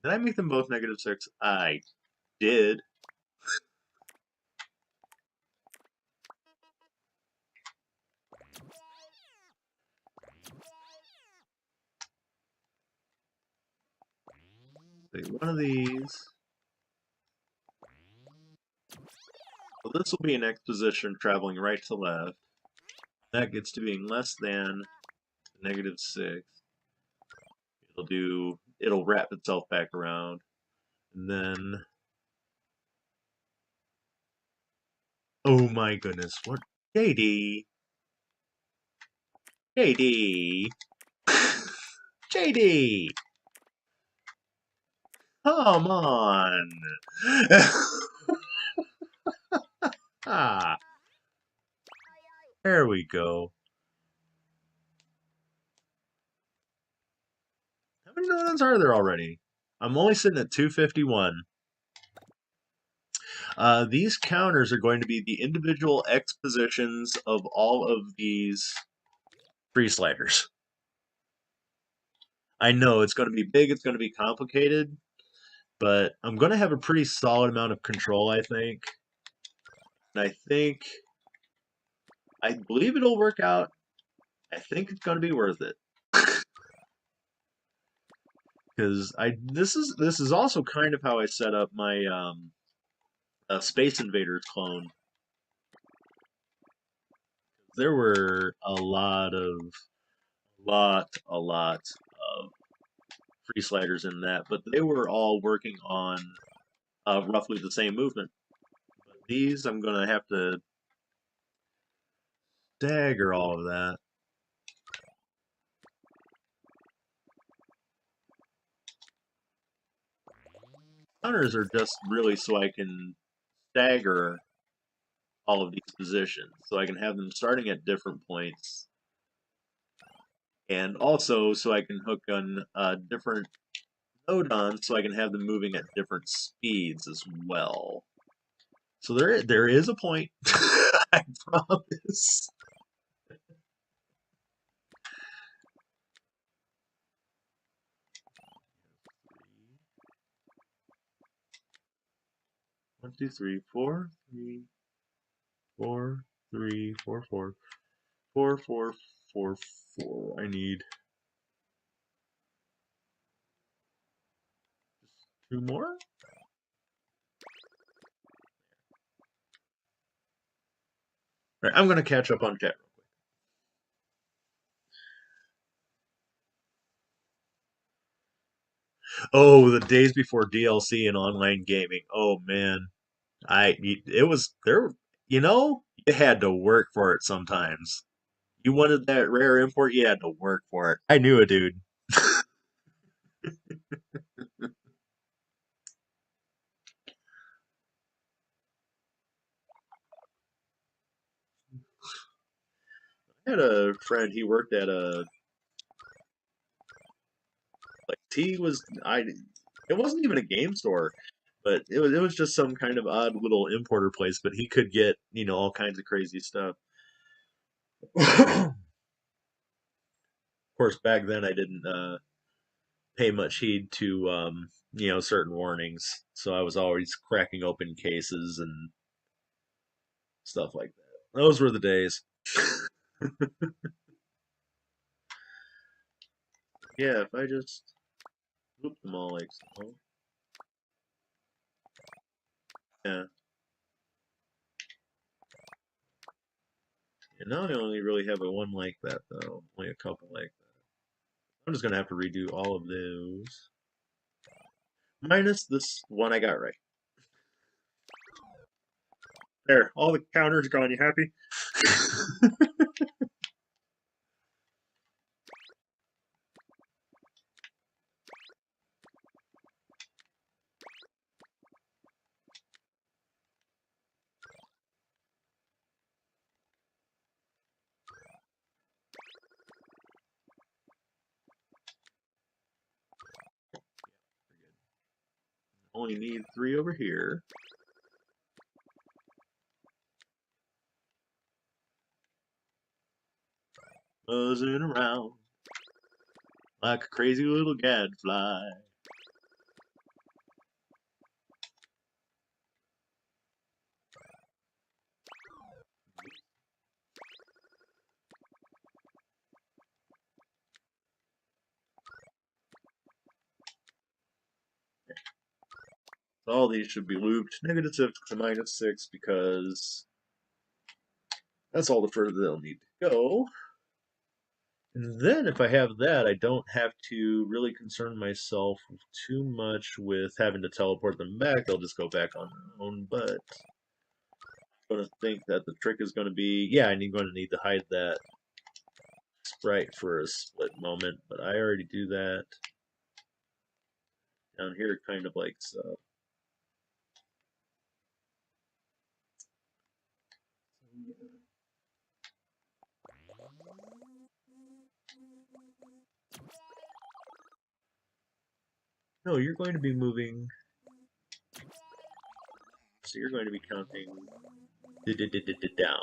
Speaker 1: Did I make them both -6? I did. Wait, one of these. Well, this will be an exposition traveling right to left. That gets to being less than -6. It'll wrap itself back around. And then, oh my goodness, what? JD. JD. JD. Come on. Ah, there we go. How many donuts are there already? I'm only sitting at 251. These counters are going to be the individual expositions of all of these free sliders. I know it's going to be big, it's going to be complicated, but I'm going to have a pretty solid amount of control, I think. And I believe it'll work out. I think it's going to be worth it. Because this is also kind of how I set up my Space Invaders clone. There were a lot of free sliders in that, but they were all working on roughly the same movement. But these, I'm going to have to stagger all of that. Counters are just really so I can stagger all of these positions. So I can have them starting at different points. And also so I can hook on different node on so I can have them moving at different speeds as well. So there is a point. I promise. One, two, three, four, three, four, three, four, four, four, four, four, four. I need two more. All right, I'm gonna catch up on chat. Oh, the days before DLC and online gaming. Oh man, it was there. You know, you had to work for it sometimes. You wanted that rare import, you had to work for it. I knew a dude. I had a friend. He worked at a like he was I. It wasn't even a game store, but it was just some kind of odd little importer place. But he could get all kinds of crazy stuff. Of course, back then I didn't pay much heed to certain warnings, so I was always cracking open cases and stuff like that. Those were the days. Yeah, if I just loop them all like so. Yeah. And now I only really have a one like that though. Only a couple like that. I'm just gonna have to redo all of those. Minus this one I got right. There, all the counters gone. You happy? Only need three over here. Buzzing around like a crazy little gadfly. So all these should be looped -6 to -6 because that's all the further they'll need to go. And then if I have that, I don't have to really concern myself too much with having to teleport them back. They'll just go back on their own. But I'm going to think that the trick is going to be, yeah, I'm going to need to hide that sprite for a split moment. But I already do that. Down here, kind of like so. No, you're going to be moving. So you're going to be counting down.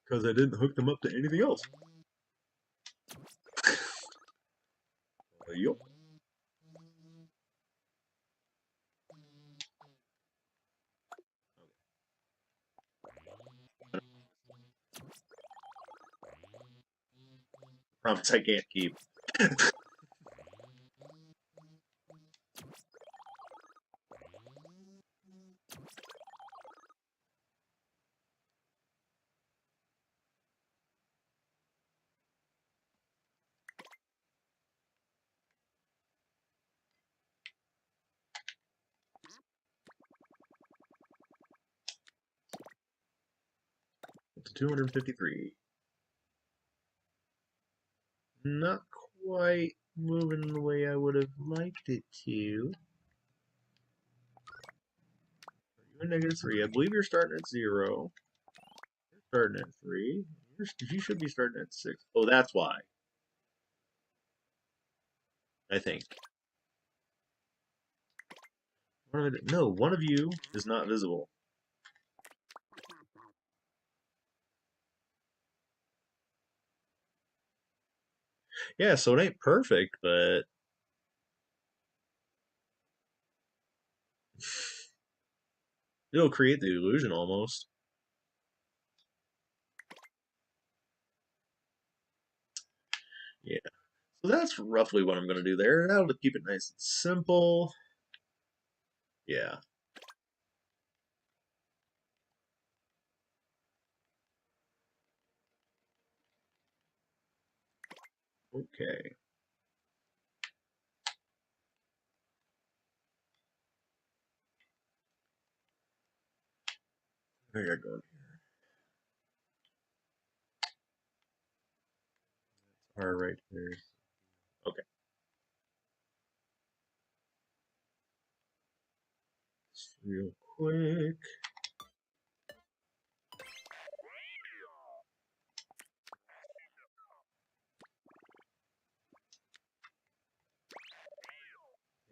Speaker 1: Because I didn't hook them up to anything else. Yup. Promise I can't keep. 253. Not quite moving the way I would have liked it to. You're -3. I believe you're starting at 0. You're starting at 3. You should be starting at 6. Oh, that's why. I think. No, one of you is not visible. Yeah, so it ain't perfect, but it'll create the illusion almost. Yeah. So that's roughly what I'm going to do there. That'll keep it nice and simple. Yeah. Okay. I got going here. R right there. Okay. Just real quick.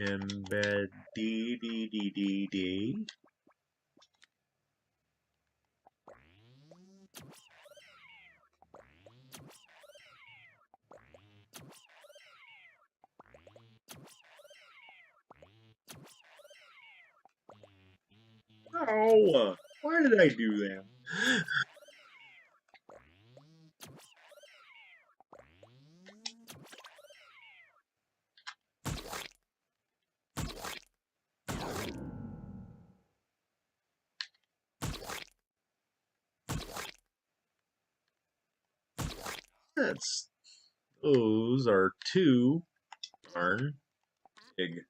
Speaker 1: Embed D. Oh, why did I do that? That's those are too darn big.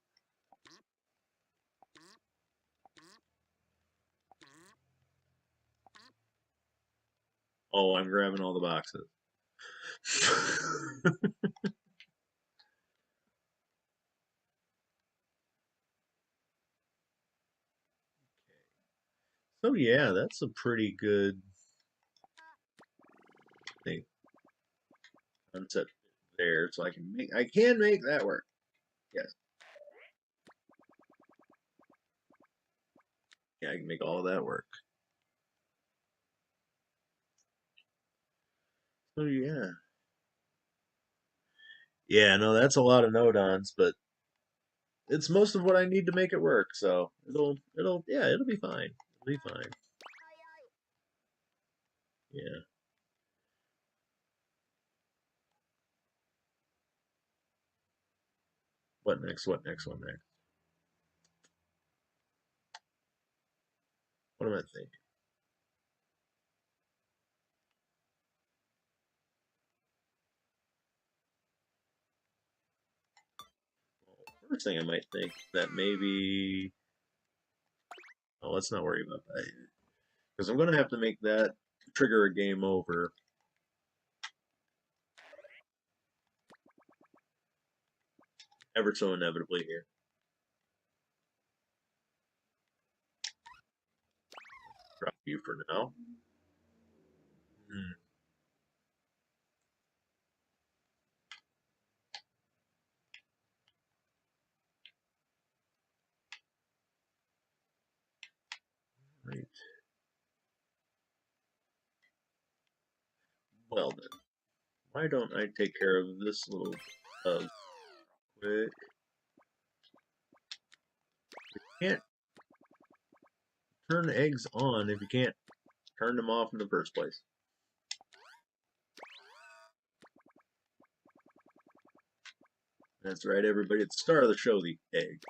Speaker 1: Oh, I'm grabbing all the boxes. So yeah, that's a pretty good thing concept there. So I can make that work. Yes. Yeah, I can make all of that work. So yeah. Yeah, no, that's a lot of nodons, but it's most of what I need to make it work, so it'll be fine. It'll be fine. Yeah. What next? What next? What next? What am I thinking? Well, first thing I might think that maybe oh, let's not worry about that because I'm gonna have to make that trigger a game over ever so inevitably here. Drop you for now. Hmm. Right. Well then, why don't I take care of this little quick? You can't turn eggs on if you can't turn them off in the first place. That's right, everybody. It's the star of the show, the egg.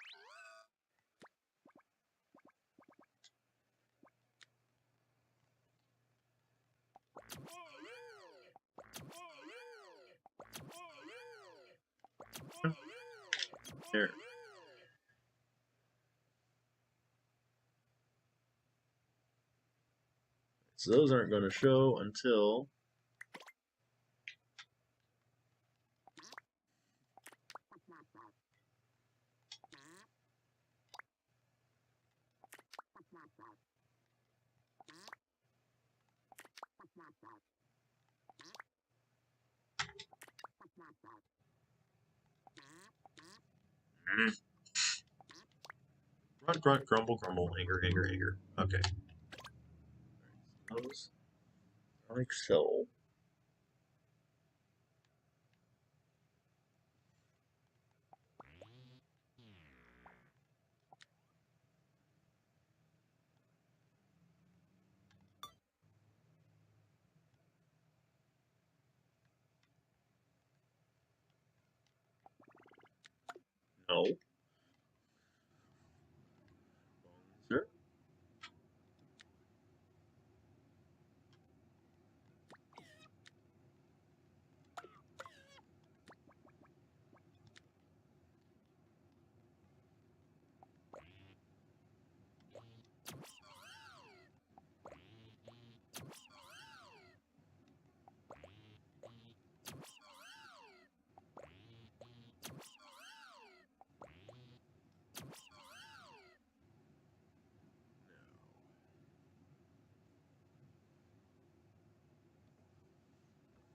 Speaker 1: There. So those aren't going to show until grunt, grunt, grumble, grumble, anger, anger, anger. Okay. Those like so. No. Sure.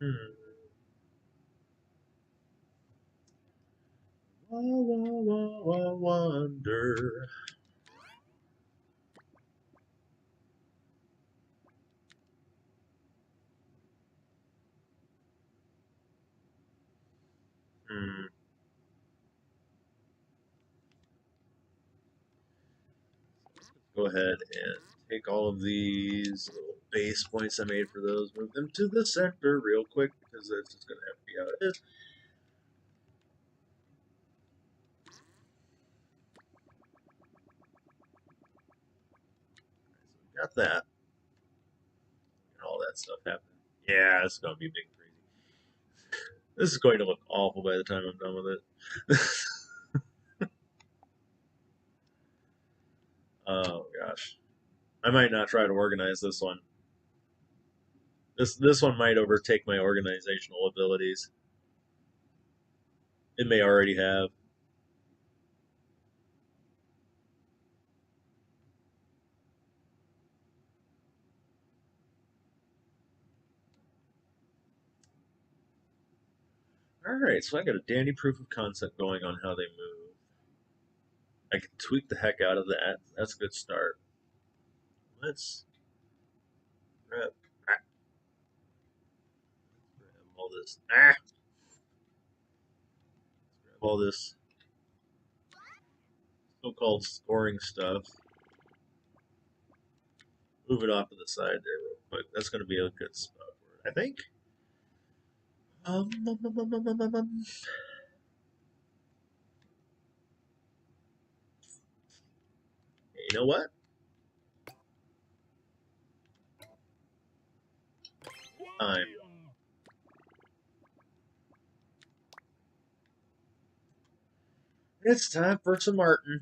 Speaker 1: Hmm. Wonder. Hmm. Go ahead and take all of these little base points I made for those, move them to the center real quick because that's just going to have to be how it is. So got that. And all that stuff happening. Yeah, it's going to be big crazy. This is going to look awful by the time I'm done with it. Oh gosh. I might not try to organize this one. This one might overtake my organizational abilities. It may already have. Alright, so I got a dandy proof of concept going on how they move. I can tweak the heck out of that. That's a good start. Let's grab, grab all this. Grab all this so-called scoring stuff. Move it off to the side there real quick. That's going to be a good spot for it, I think. Um, um, um, um, um, um, um. You know what? Time. It's time for some Martin.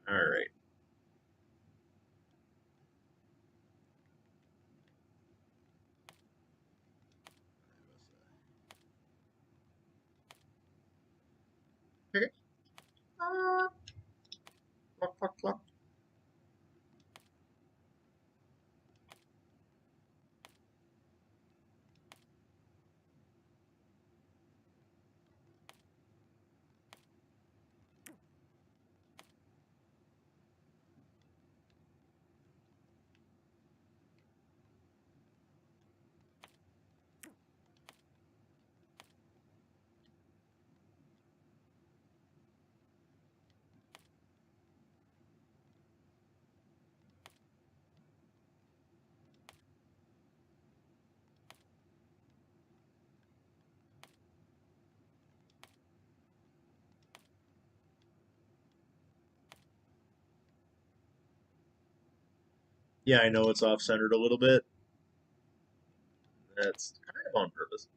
Speaker 1: All right. Okay. Cluck, cluck, cluck. Yeah, I know it's off-centered a little bit. That's kind of on purpose.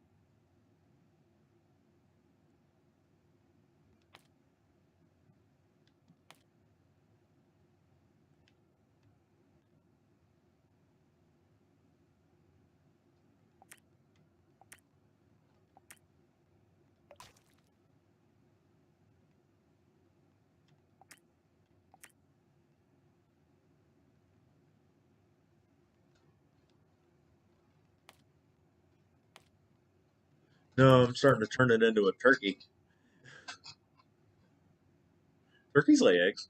Speaker 1: No, I'm starting to turn it into a turkey. Turkeys lay eggs.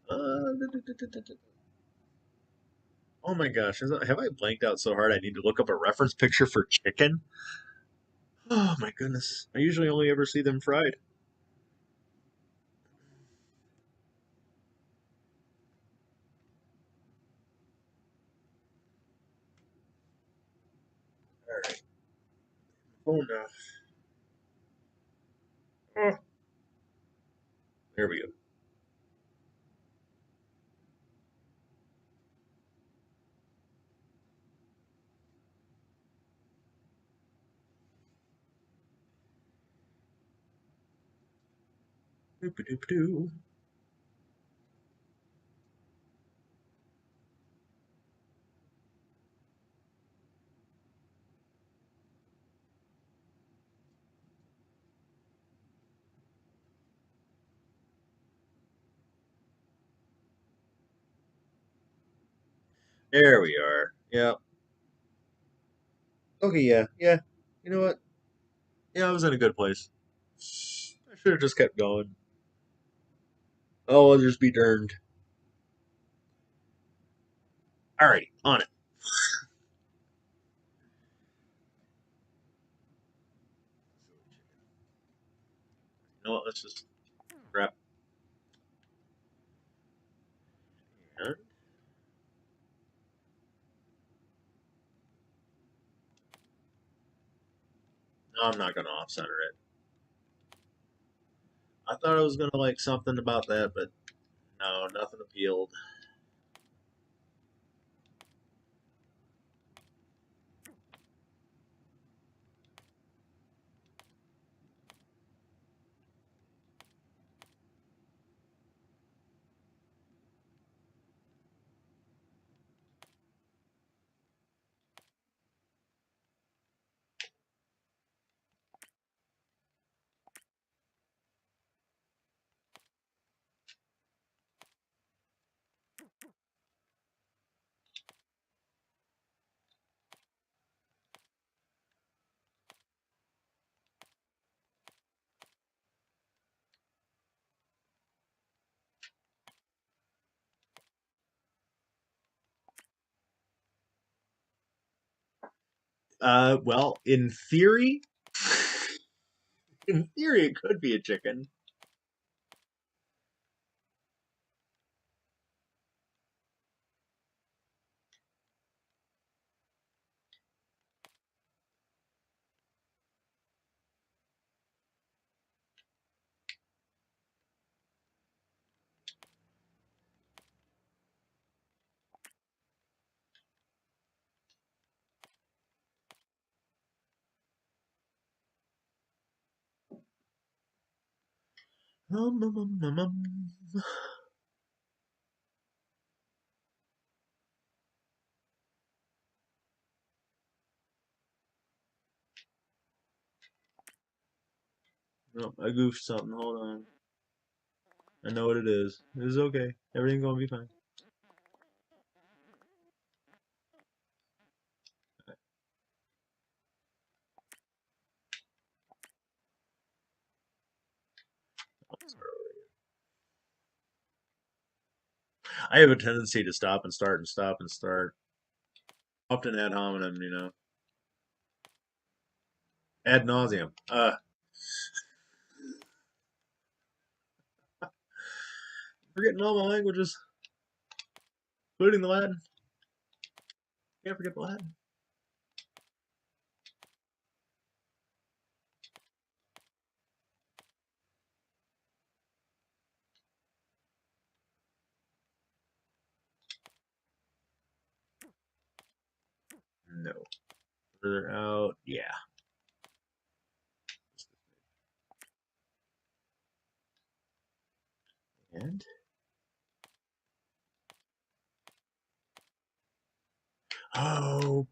Speaker 1: Oh my gosh, have I blanked out so hard I need to look up a reference picture for chicken? Oh my goodness. I usually only ever see them fried. Alright. Oh no. Oh, there we go. Doop-a-doop-doo. There we are. Yeah. Okay, yeah, yeah. You know what? Yeah, I was in a good place. I should have just kept going. Oh, I'll just be durned. Alrighty, on it. You know what? Let's just grab. No, I'm not gonna off center it. I thought I was gonna like something about that, but no, nothing appealed. Well, in theory, it could be a chicken. Um, um, um, um, um. No, I goofed something. Hold on. I know what it is. It's okay. Everything's gonna be fine. I have a tendency to stop and start and stop and start. Often ad hominem, you know. Ad nauseum. Forgetting all my languages, including the Latin. Can't forget the Latin. No. Further out. Yeah. And oh,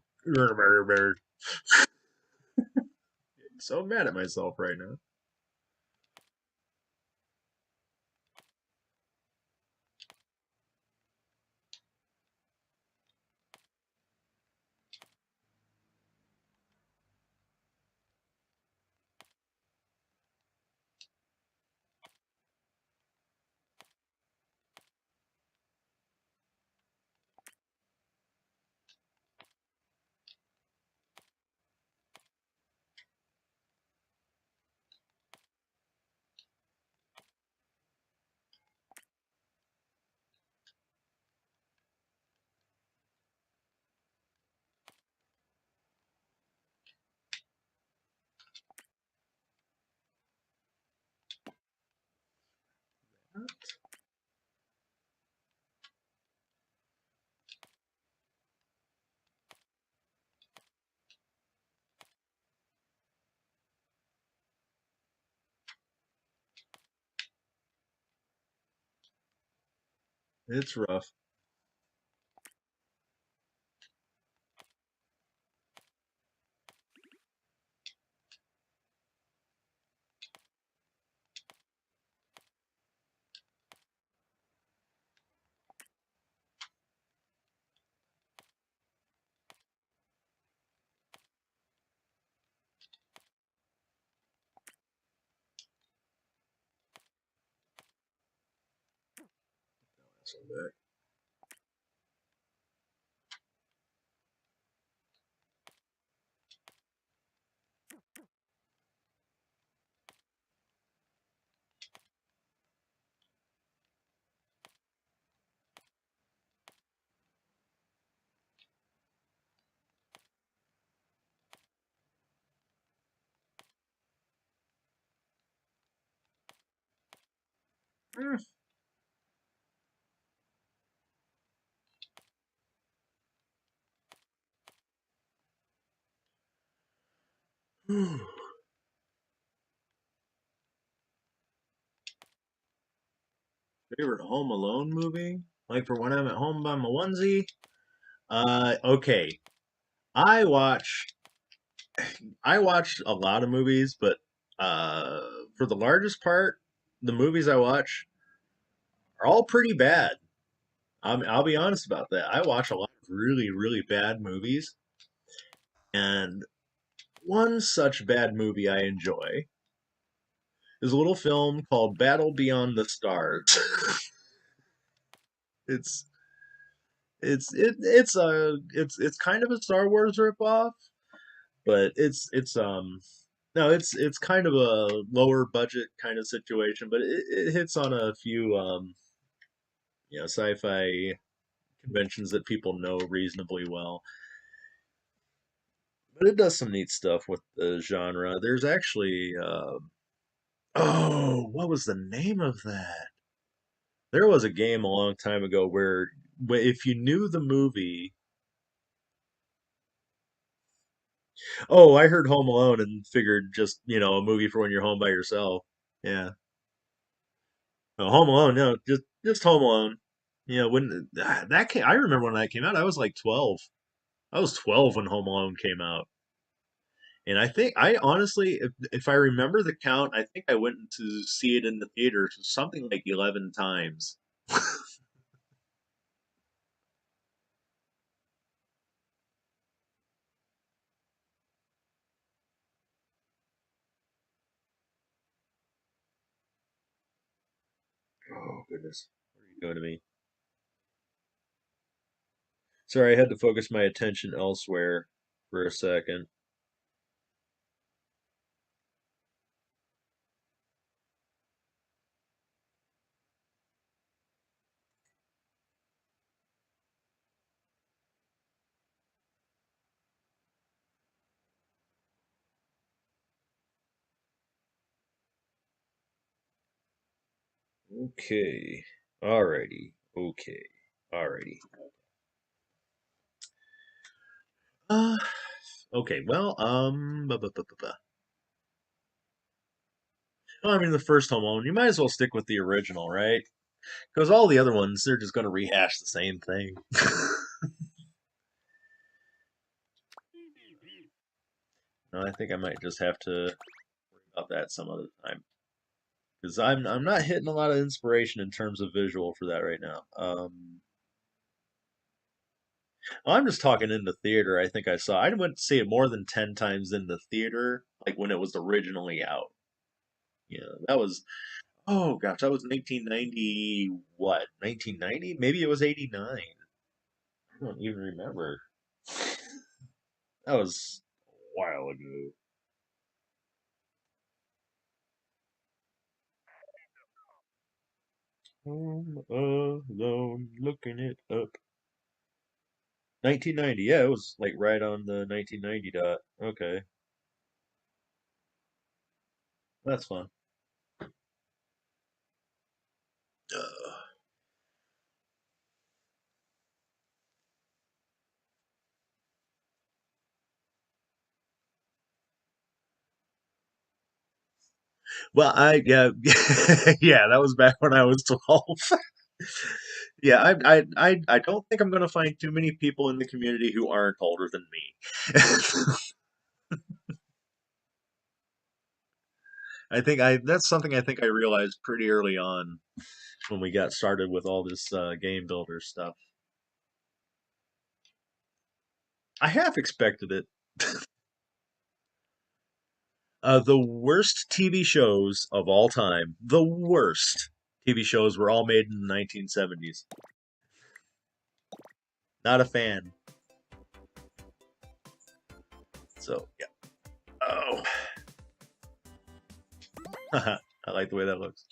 Speaker 1: so mad at myself right now. It's rough. So bad. Favorite Home Alone movie? Like for when I'm at home by my onesie? Okay. I watch I watch a lot of movies, but uh for the largest part, the movies I watch are all pretty bad. I'll be honest about that. I watch a lot of really, really bad movies, and one such bad movie I enjoy is a little film called Battle Beyond the Stars. it's it's kind of a Star Wars ripoff, but it's no, it's kind of a lower budget kind of situation, but it hits on a few sci-fi conventions that people know reasonably well. But it does some neat stuff with the genre. There's actually oh, what was the name of that? There was a game a long time ago where if you knew the movie, oh, I heard Home Alone and figured just, a movie for when you're home by yourself. Yeah. No, Home Alone, no, just Home Alone. When that came, I remember when that came out, I was like 12. I was 12 when Home Alone came out. And I think I honestly, if I remember the count, I think I went to see it in the theater something like 11 times. Oh, goodness. What are you doing to me? Sorry, I had to focus my attention elsewhere for a second. Okay. Alrighty. Okay. Alrighty. Uh, okay. Well, well, I mean, the first Home Alone, you might as well stick with the original, right? Because all the other ones, they're just going to rehash the same thing. No, I think I might just have to worry about that some other time. Because I'm not hitting a lot of inspiration in terms of visual for that right now. I'm just talking in the theater. I think I went to see it more than 10 times in the theater, like when it was originally out. That was, oh gosh, that was 1990. What, 1990? Maybe it was 89. I don't even remember. That was a while ago. Home Alone, looking it up. 1990. Yeah, it was like right on the 1990 dot. Okay, that's fun. Well, I yeah, yeah, that was back when I was 12. Yeah, I don't think I'm going to find too many people in the community who aren't older than me. That's something I think I realized pretty early on when we got started with all this game builder stuff. I half expected it. The worst TV shows of all time, the worst TV shows were all made in the 1970s. Not a fan. So, yeah. Oh, I like the way that looks.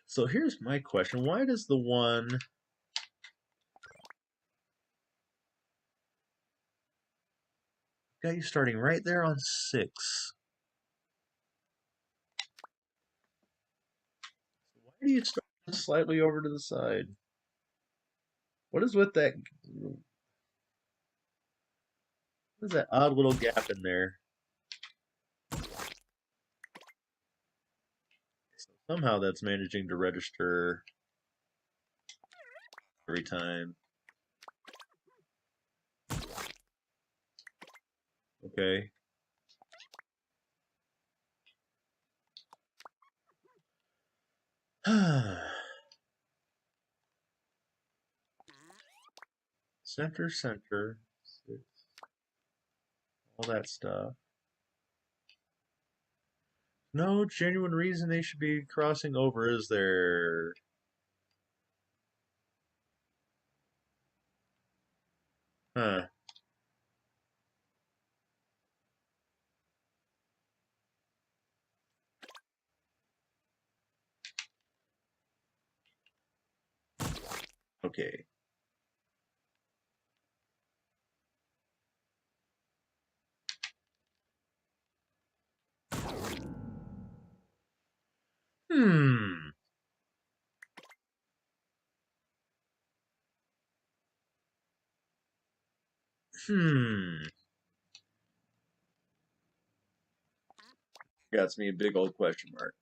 Speaker 1: So here's my question. Why does the one got you starting right there on 6? Why do you start slightly over to the side? What is with that? What is that odd little gap in there? Somehow that's managing to register every time. Okay. Center, center, 6, all that stuff. No genuine reason they should be crossing over, is there? Huh. Okay. Hmm. Hmm. Got me a big old question mark.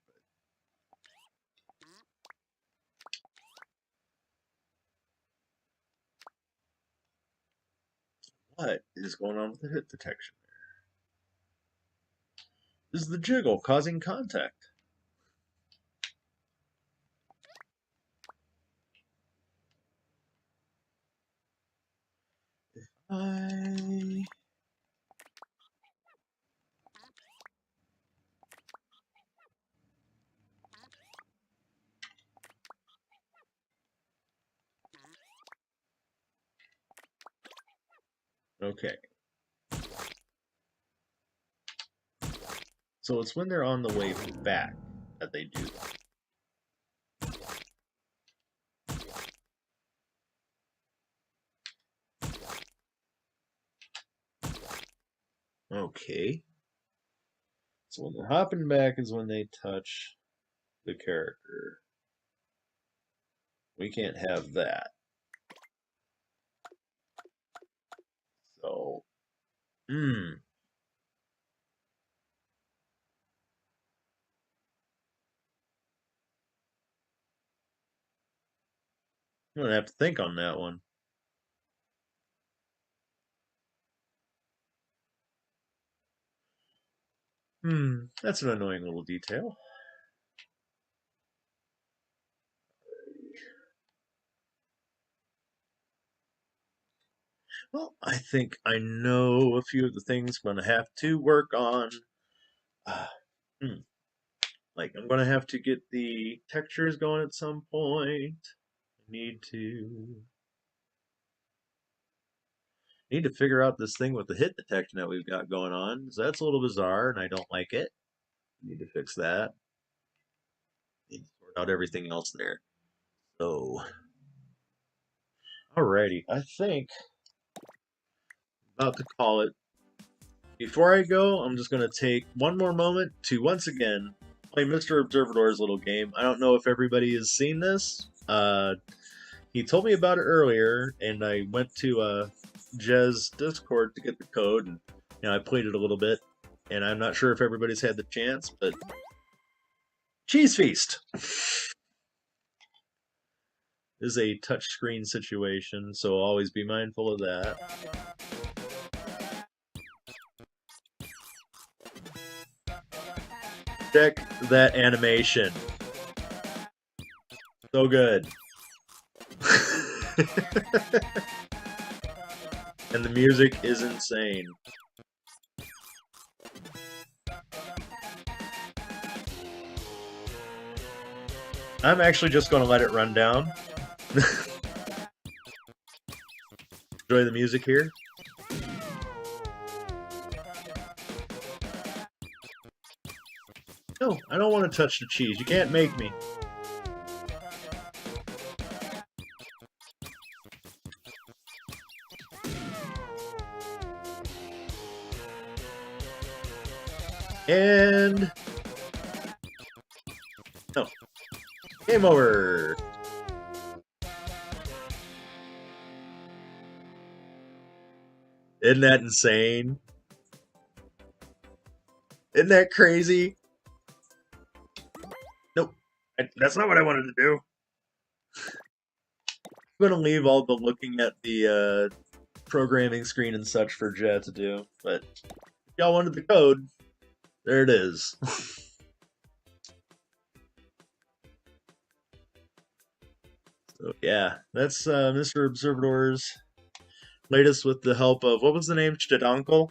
Speaker 1: What is going on with the hit detection? Is the jiggle causing contact? I okay. So it's when they're on the way back that they do that. Okay. So when they're hopping back is when they touch the character. We can't have that. So, I'm gonna have to think on that one. That's an annoying little detail. Well, I think I know a few of the things I'm gonna have to work on. Uh, hmm. Like I'm gonna have to get the textures going at some point. I need to figure out this thing with the hit detection that we've got going on. So that's a little bizarre, and I don't like it. Need to fix that. Need to sort out everything else there. So, alrighty, I think I'm about to call it. Before I go, I'm just going to take one more moment to once again play Mr. Observador's little game. I don't know if everybody has seen this. He told me about it earlier, and I went to Jez Discord to get the code, and I played it a little bit. And I'm not sure if everybody's had the chance, but Cheese Feast is a touchscreen situation, so always be mindful of that. Check that animation. So good. And the music is insane. I'm actually just going to let it run down. Enjoy the music here. No, I don't want to touch the cheese. You can't make me. And... no. Game over! Isn't that insane? Isn't that crazy? Nope. That's not what I wanted to do. I'm gonna leave all the looking at the programming screen and such for Jet to do, but if y'all wanted the code, there it is. So yeah, that's Mr. Observador's latest with the help of, what was the name? Stadonkel?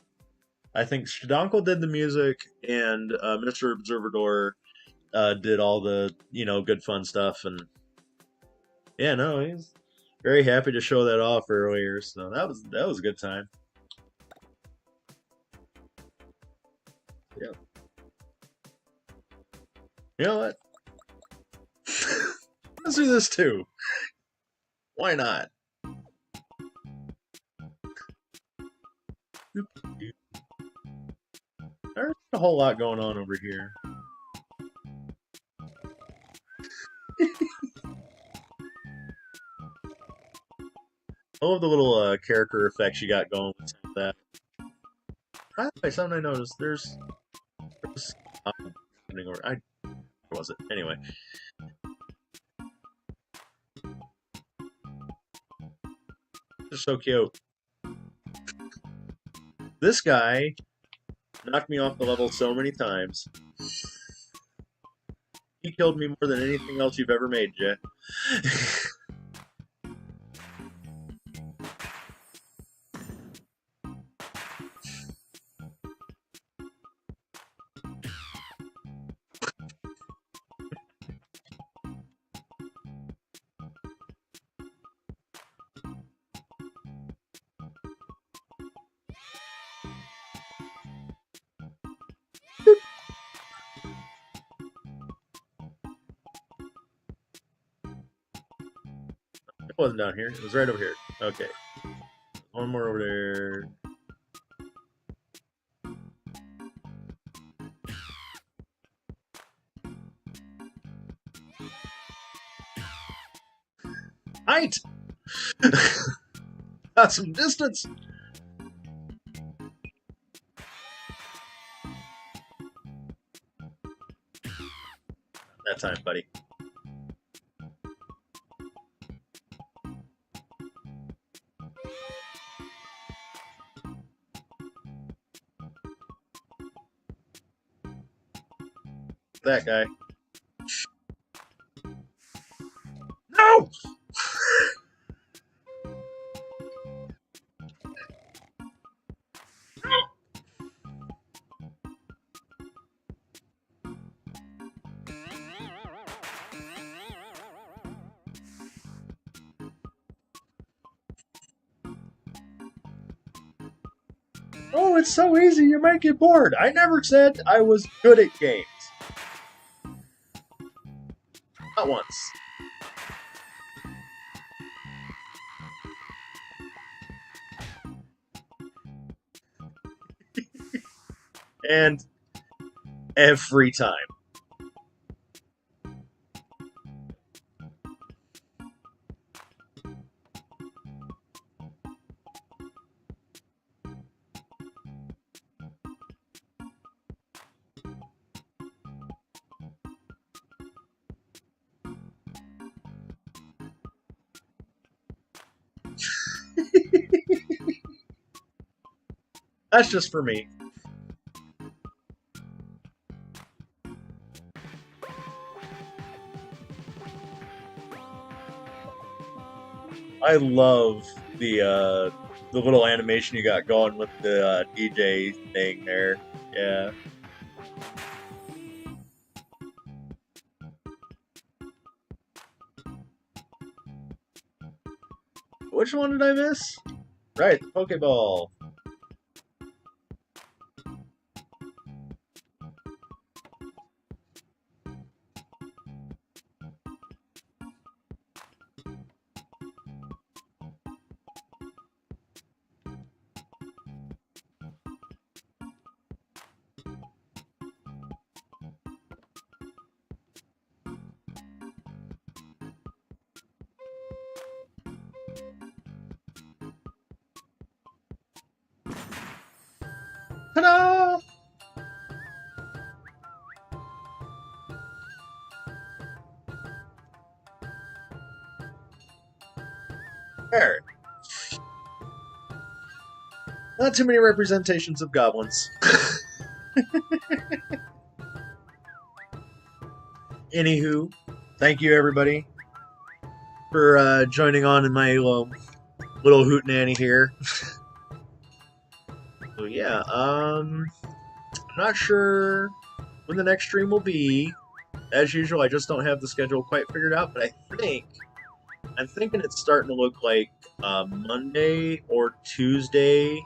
Speaker 1: I think Stadonkel did the music, and Mr. Observador did all the, good fun stuff, and yeah, no, he's very happy to show that off earlier, so that was a good time. Yeah. You know what? Let's do this too. Why not? There's a whole lot going on over here. I love the little character effects you got going with some of that. By the way, something I noticed, there's happening over. Where was it? Anyway. This is so cute. This guy knocked me off the level so many times. He killed me more than anything else you've ever made, Jay. It wasn't down here. It was right over here. Okay. One more over there. Height! Got some distance! That time, buddy. That guy. No! Oh, it's so easy, you might get bored. I never said I was good at games. Not once. And every time. That's just for me. I love the little animation you got going with the DJ thing there. Yeah. Which one did I miss? Right, the Pokeball. Ta-da! There. Not too many representations of goblins. Anywho, thank you everybody for joining on in my little hootenanny here. So yeah, I'm not sure when the next stream will be. As usual, I just don't have the schedule quite figured out, but I'm thinking it's starting to look like Monday or Tuesday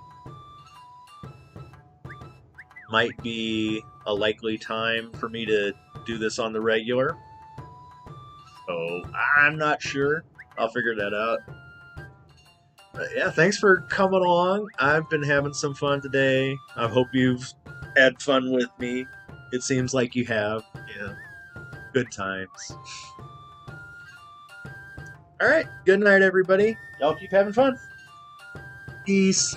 Speaker 1: might be a likely time for me to do this on the regular. So I'm not sure. I'll figure that out. But yeah, thanks for coming along. I've been having some fun today. I hope you've had fun with me. It seems like you have. Yeah. Good times. Alright, good night everybody. Y'all keep having fun. Peace.